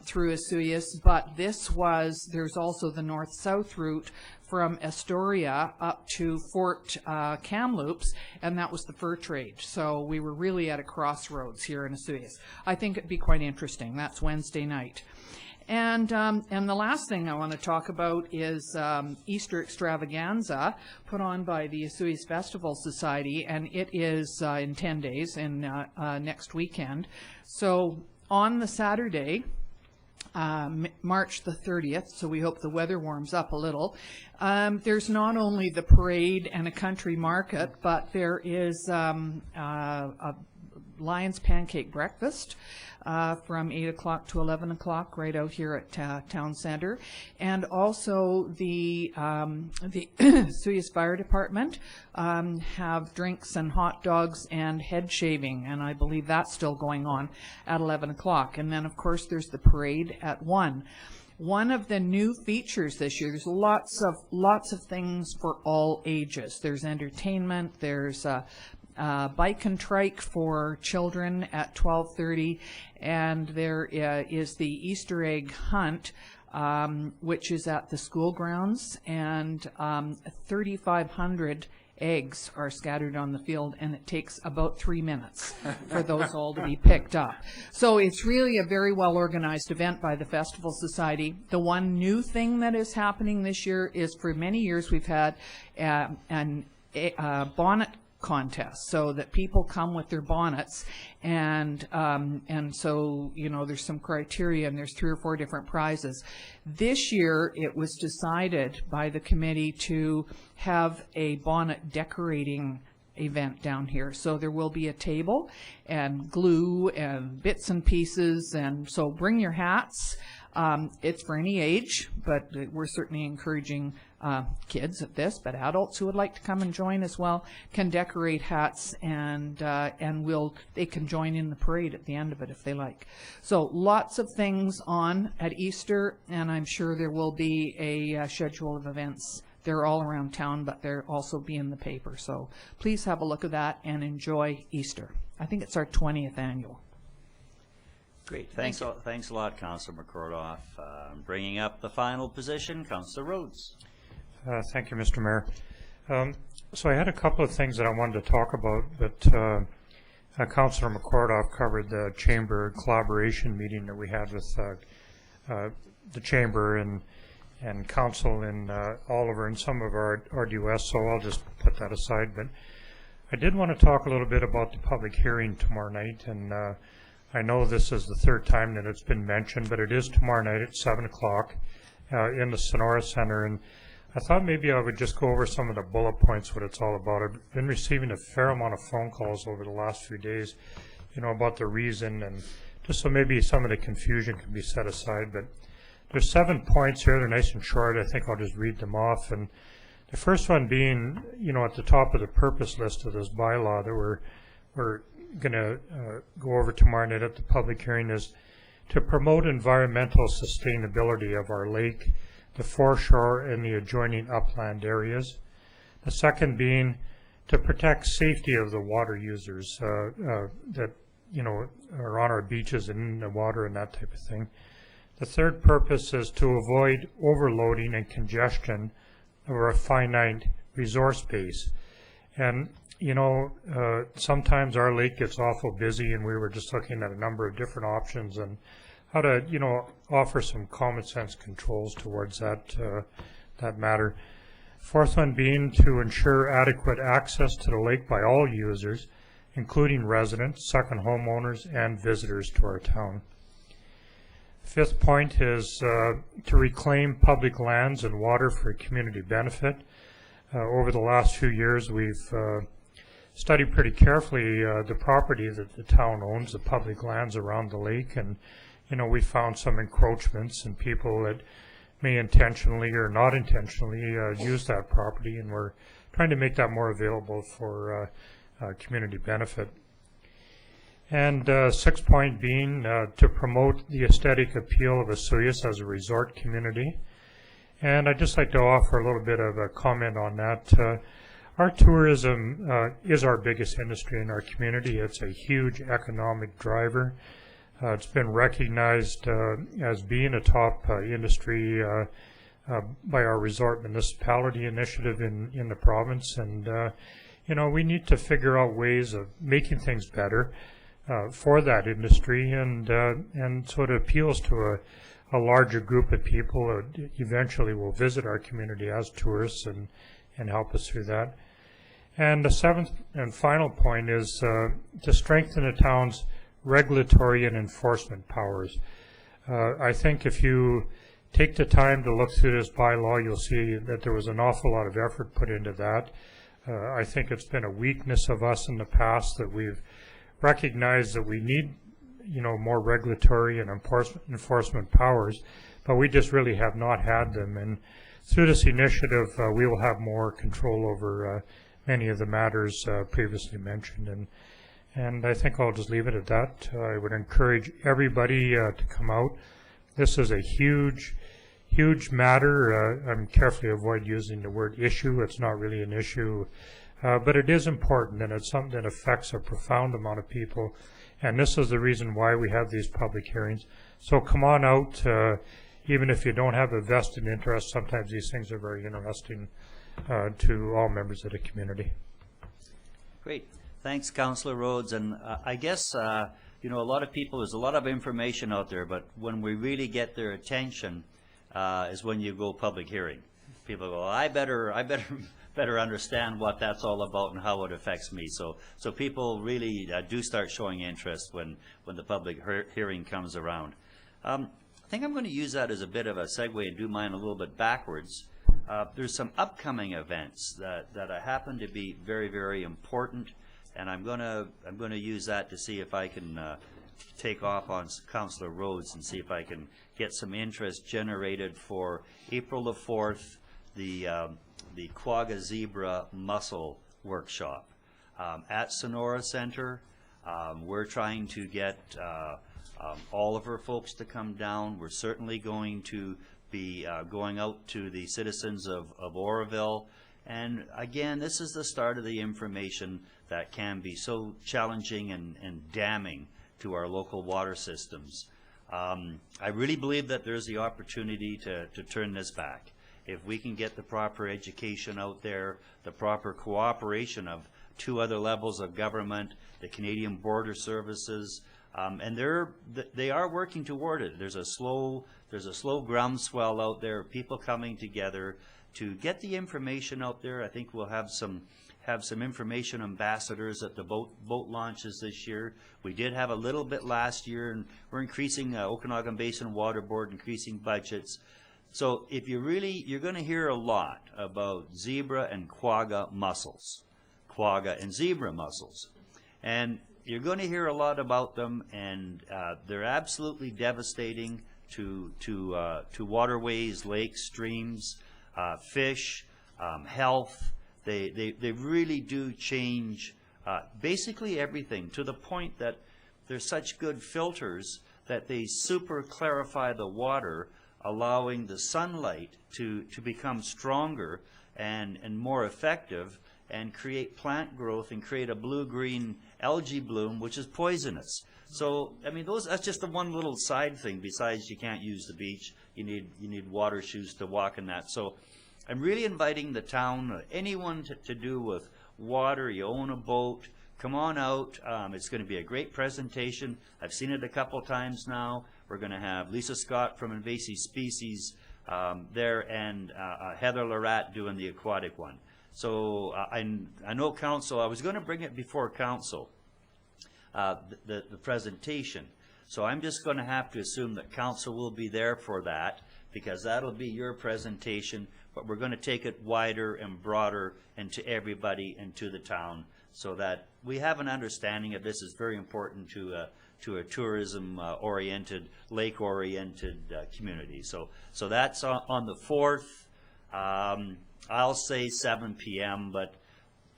through Osoyoos, but there's also the north-south route from Astoria up to Fort Kamloops, and that was the fur trade. So we were really at a crossroads here in Osoyoos. I think it'd be quite interesting. That's Wednesday night. And the last thing I want to talk about is Easter Extravaganza put on by the Osoyoos Festival Society, and it is in 10 days, in next weekend. So on the Saturday, March the 30th, so we hope the weather warms up a little. There's not only the parade and a country market, but there is a Lions Pancake Breakfast from 8 o'clock to 11 o'clock right out here at Town Center. And also the Osoyoos Fire Department have drinks and hot dogs and head shaving, and I believe that's still going on at 11 o'clock. And then, of course, there's the parade at 1. One of the new features this year, there's lots of things for all ages. There's entertainment, there's bike and trike for children at 12:30, and there is the Easter egg hunt, which is at the school grounds, and 3,500 eggs are scattered on the field, and it takes about 3 minutes for those all to be picked up. So it's really a very well organized event by the Festival Society. The one new thing that is happening this year is, for many years we've had an bonnet contest, so that people come with their bonnets, and so, you know, there's some criteria, and there's 3 or 4 different prizes. This year it was decided by the committee to have a bonnet decorating event down here. So there will be a table and glue and bits and pieces, and so bring your hats. It's for any age, but we're certainly encouraging kids at this, but adults who would like to come and join as well can decorate hats, and they can join in the parade at the end of it if they like. So lots of things on at Easter, and I'm sure there will be a schedule of events. They're all around town, but they'll also be in the paper. So please have a look at that and enjoy Easter. I think it's our 20th annual. Great. Thanks a lot, Councillor McCordoff. Bringing up the final position, Councillor Rhodes. Thank you, Mr. Mayor. So I had a couple of things that I wanted to talk about, but Councillor McCordoff covered the Chamber collaboration meeting that we had with the Chamber and Council in Oliver and some of our RDOS, so I'll just put that aside. But I did want to talk a little bit about the public hearing tomorrow night, and I know this is the 3rd time that it's been mentioned, but it is tomorrow night at 7 o'clock in the Sonora Center, and I thought maybe I would just go over some of the bullet points, what it's all about. I've been receiving a fair amount of phone calls over the last few days, you know, about the reason, and just so maybe some of the confusion can be set aside. But there's 7 points here. They're nice and short. I think I'll just read them off. And the first one being, you know, at the top of the purpose list of this bylaw that we're going to go over tomorrow night at the public hearing is to promote environmental sustainability of our lake, the foreshore, and the adjoining upland areas. The second being to protect safety of the water users that, you know, are on our beaches and in the water and that type of thing. The third purpose is to avoid overloading and congestion of our finite resource base. And you know, sometimes our lake gets awful busy, and we were just looking at a number of different options and how to, you know, offer some common sense controls towards that matter. Fourth one being to ensure adequate access to the lake by all users, including residents, second homeowners, and visitors to our town. Fifth point is to reclaim public lands and water for community benefit. Over the last few years, we've studied pretty carefully the property that the town owns, the public lands around the lake, and you know, we found some encroachments and people that may intentionally or not intentionally use that property, and we're trying to make that more available for community benefit. And sixth point being to promote the aesthetic appeal of Osoyoos as a resort community. And I'd just like to offer a little bit of a comment on that. Our tourism is our biggest industry in our community. It's a huge economic driver. It's been recognized as being a top industry by our resort municipality initiative in the province, and you know, we need to figure out ways of making things better for that industry, and so it appeals to a larger group of people that eventually will visit our community as tourists and help us through that. And the seventh and final point is to strengthen the town's regulatory and enforcement powers. I think if you take the time to look through this bylaw, you'll see that there was an awful lot of effort put into that. I think it's been a weakness of us in the past that we've recognized that we need, you know, more regulatory and enforcement powers, but we just really have not had them. And through this initiative, we will have more control over many of the matters previously mentioned. And I think I'll just leave it at that. I would encourage everybody to come out. This is a huge matter. I'm carefully avoid using the word issue. It's not really an issue, but it is important, and it's something that affects a profound amount of people. And this is the reason why we have these public hearings. So come on out, even if you don't have a vested interest. Sometimes these things are very interesting to all members of the community. Great. Thanks, Councillor Rhodes. And I guess, you know, a lot of people, there's a lot of information out there, but when we really get their attention is when you go public hearing. People go, I better understand what that's all about and how it affects me. So people really do start showing interest when the public hearing comes around. I think I'm going to use that as a bit of a segue and do mine a little bit backwards. There's some upcoming events that happen to be very, very important, and I'm going to use that to see if I can take off on Councillor Rhodes and see if I can get some interest generated for April the 4th, the Quagga Zebra Mussel Workshop at Sonora Center. We're trying to get all of our folks to come down. We're certainly going to be going out to the citizens of Oroville. And again, this is the start of the information that can be so challenging and damning to our local water systems. I really believe that there's the opportunity to turn this back. If we can get the proper education out there, the proper cooperation of two other levels of government, the Canadian Border Services, and they are working toward it. There's a slow groundswell out there, people coming together to get the information out there. I think we'll have some information ambassadors at the boat launches this year. We did have a little bit last year, and we're increasing Okanagan Basin Water Board, increasing budgets. So if you're going to hear a lot about zebra and quagga mussels, quagga and zebra mussels, and you're going to hear a lot about them, and they're absolutely devastating to waterways, lakes, streams, fish, health. They really do change basically everything, to the point that they're such good filters that they super clarify the water, allowing the sunlight to become stronger and more effective, and create plant growth and create a blue-green algae bloom, which is poisonous. So, I mean, that's just the one little side thing. Besides, you can't use the beach. You need water shoes to walk in that. So I'm really inviting the town, anyone to do with water. You own a boat, come on out. It's going to be a great presentation. I've seen it a couple times now. We're going to have Lisa Scott from Invasive Species there, and Heather Lorette doing the aquatic one. So I know council, I was going to bring it before council, the presentation. So I'm just going to have to assume that council will be there for that, because that'll be your presentation, but we're going to take it wider and broader and to everybody and to the town, so that we have an understanding of this is very important to a tourism-oriented, lake-oriented community. So that's on the 4th. I'll say 7 p.m., but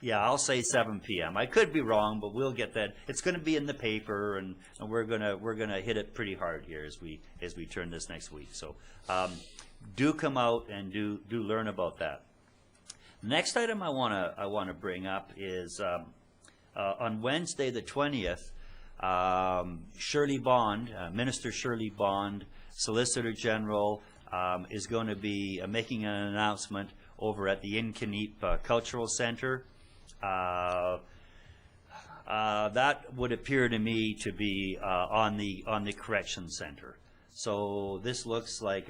yeah, I'll say 7 p.m. I could be wrong, but we'll get that. It's going to be in the paper, and we're gonna hit it pretty hard here as we turn this next week. So do come out and do learn about that. Next item I wanna bring up is on Wednesday the 20th, Shirley Bond, Minister Shirley Bond, Solicitor General, is going to be making an announcement over at the Incaneep Cultural Center. That would appear to me to be on the Correction Center. So this looks like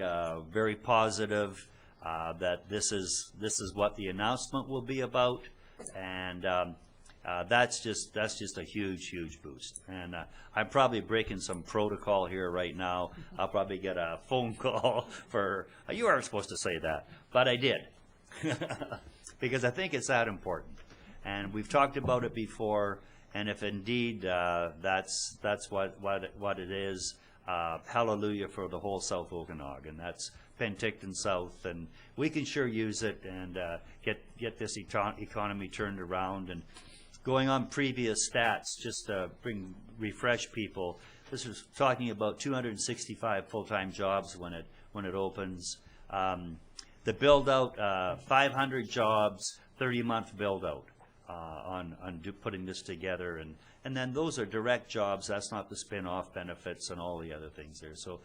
very positive. That this is what the announcement will be about, and that's just a huge boost. And I'm probably breaking some protocol here right now. I'll probably get a phone call for you aren't supposed to say that, but I did because I think it's that important. And we've talked about it before. And if indeed that's what it is, hallelujah for the whole South Okanagan. That's Penticton South, and we can sure use it and get this economy turned around. And going on previous stats, just to refresh people, this is talking about 265 full-time jobs when it opens. The build out, 500 jobs, 30-month build out. On putting this together, and then those are direct jobs. That's not the spin-off benefits and all the other things there. So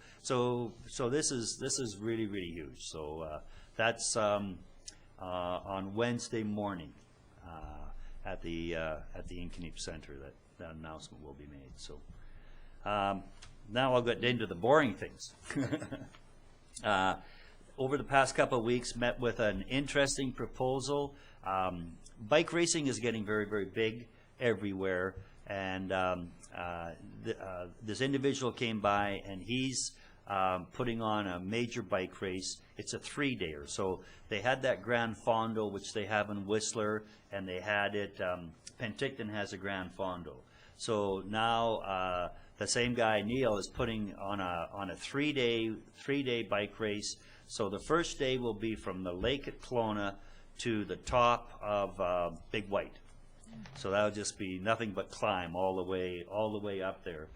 this is really huge. So that's on Wednesday morning at the Incaneep Center that announcement will be made. So now I'll get into the boring things. Over the past couple of weeks, met with an interesting proposal. Bike racing is getting very big everywhere, and this individual came by, and he's putting on a major bike race. It's a 3-dayer. So they had that Grand Fondo, which they have in Whistler, and they had it, Penticton has a Grand Fondo. So now the same guy, Neil, is putting on a 3-day bike race. So the first day will be from the lake at Kelowna to the top of Big White. So that'll just be nothing but climb all the way up there.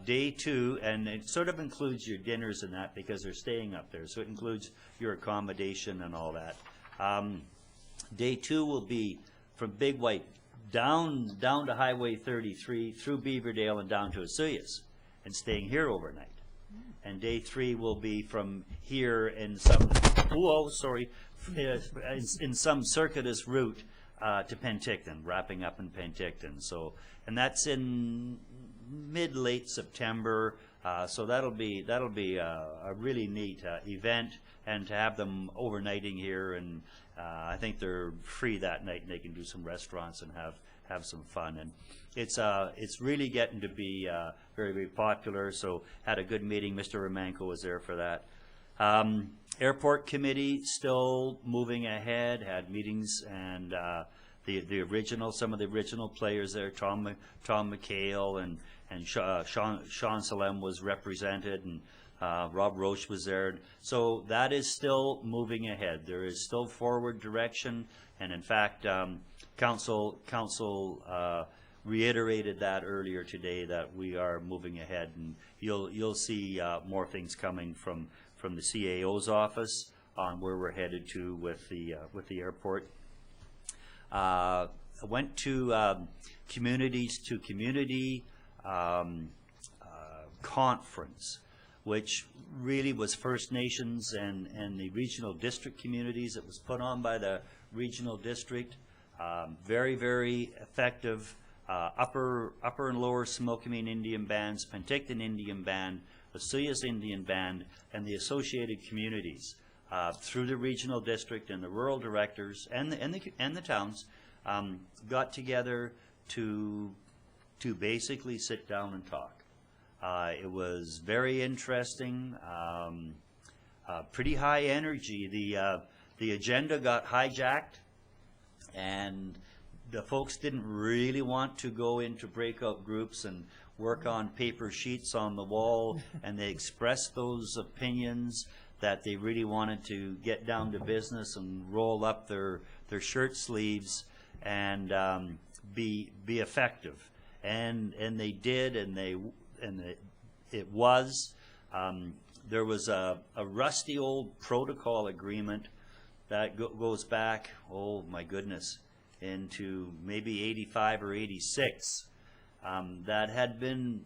Day 2, and it sort of includes your dinners and that because they're staying up there. So it includes your accommodation and all that. Day 2 will be from Big White down to Highway 33 through Beaverdale and down to Osoyoos and staying here overnight. And day 3 will be from here in some in some circuitous route to Penticton, wrapping up in Penticton. So, and that's in mid-late September. So that'll be a really neat event, and to have them overnighting here, and I think they're free that night, and they can do some restaurants and have some fun. And it's really getting to be very popular. So had a good meeting. Mr. Romanko was there for that. Airport committee still moving ahead. Had meetings, and some of the original players there. Tom McHale and Sean Salem was represented, and Rob Roche was there. So that is still moving ahead. There is still forward direction, and in fact, council reiterated that earlier today, that we are moving ahead, and you'll see more things coming from the CAO's office on where we're headed to with the airport. I went to communities to community conference, which really was First Nations and the regional district communities. It was put on by the regional district. Very effective. Upper and Lower Smokemean Indian Bands, Penticton Indian Band, Osoyoos Indian Band, and the associated communities through the regional district and the rural directors and the towns got together to basically sit down and talk. It was very interesting, pretty high energy. The agenda got hijacked, and the folks didn't really want to go into breakout groups and work on paper sheets on the wall, and they expressed those opinions that they really wanted to get down to business and roll up their shirt sleeves and be effective. And they did, it was. There was a rusty old protocol agreement that goes back, oh my goodness, into maybe 85 or 86, that had been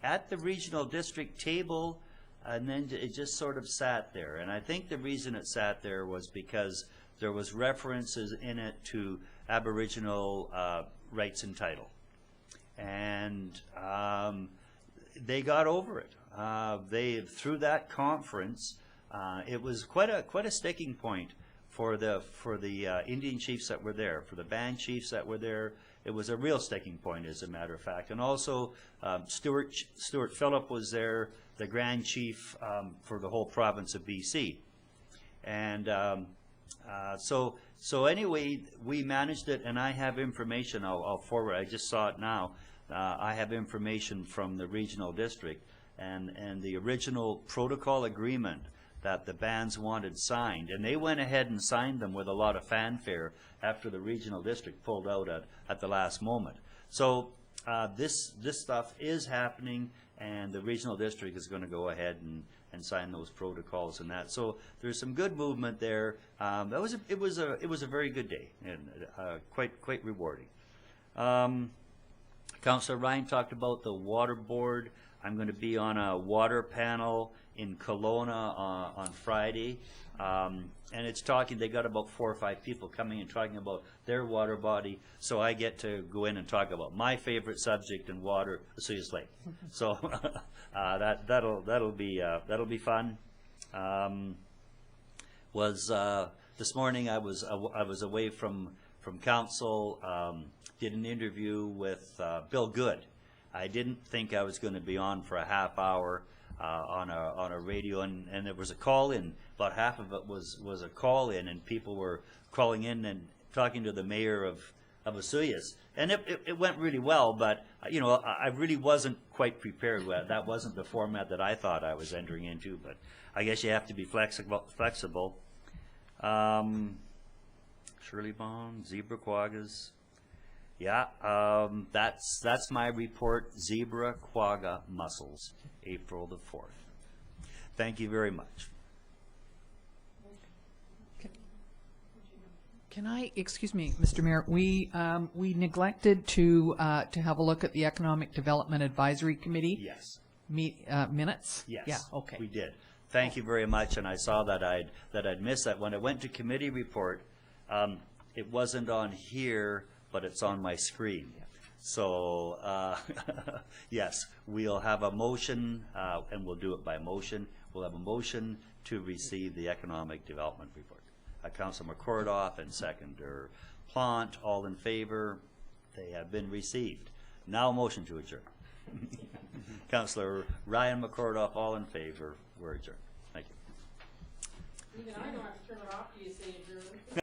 at the regional district table, and then it just sort of sat there. And I think the reason it sat there was because there was references in it to Aboriginal rights and title. And they got over it. Through that conference, it was quite a sticking point for the Indian chiefs that were there, for the band chiefs that were there. It was a real sticking point, as a matter of fact. And also, Stuart Phillip was there, the Grand Chief for the whole province of BC. And so anyway, we managed it, and I have information. I'll forward. I just saw it now. I have information from the regional district, and the original protocol agreement that the bands wanted signed, and they went ahead and signed them with a lot of fanfare after the regional district pulled out at the last moment. So this stuff is happening, and the regional district is going to go ahead and sign those protocols and that. So there's some good movement there. It was a very good day, and quite rewarding. Councillor Ryan talked about the water board. I'm going to be on a water panel in Kelowna on Friday, and it's talking. They got about 4 or 5 people coming and talking about their water body. So I get to go in and talk about my favorite subject in water, Osoyoos Lake. So that'll be fun. This morning I was away from council. Did an interview with Bill Good. I didn't think I was going to be on for a half hour on a radio, and there was a call in. About half of it was a call in, and people were calling in and talking to the mayor of Osoyoos, and it went really well. But you know, I really wasn't quite prepared. That wasn't the format that I thought I was entering into. But I guess you have to be flexible. Shirley Bond, zebra quaggas. Yeah, that's my report. Zebra quagga mussels, April the 4th. Thank you very much. Can I, excuse me, Mr. Mayor, we neglected to have a look at the Economic Development Advisory Committee. Yes. Minutes? Yes. Yeah, okay. We did. Thank you very much, and I saw that I'd missed that. When I went to committee report, it wasn't on here, but it's on my screen. So, yes, we'll have a motion, and we'll do it by motion. We'll have a motion to receive the Economic Development Report. Councilor McCordoff and Seconder Plant, all in favor. They have been received. Now a motion to adjourn. Councilor Ryan McCordoff, all in favor. We're adjourned. Thank you. Even I don't have to turn it off, you say adjourn.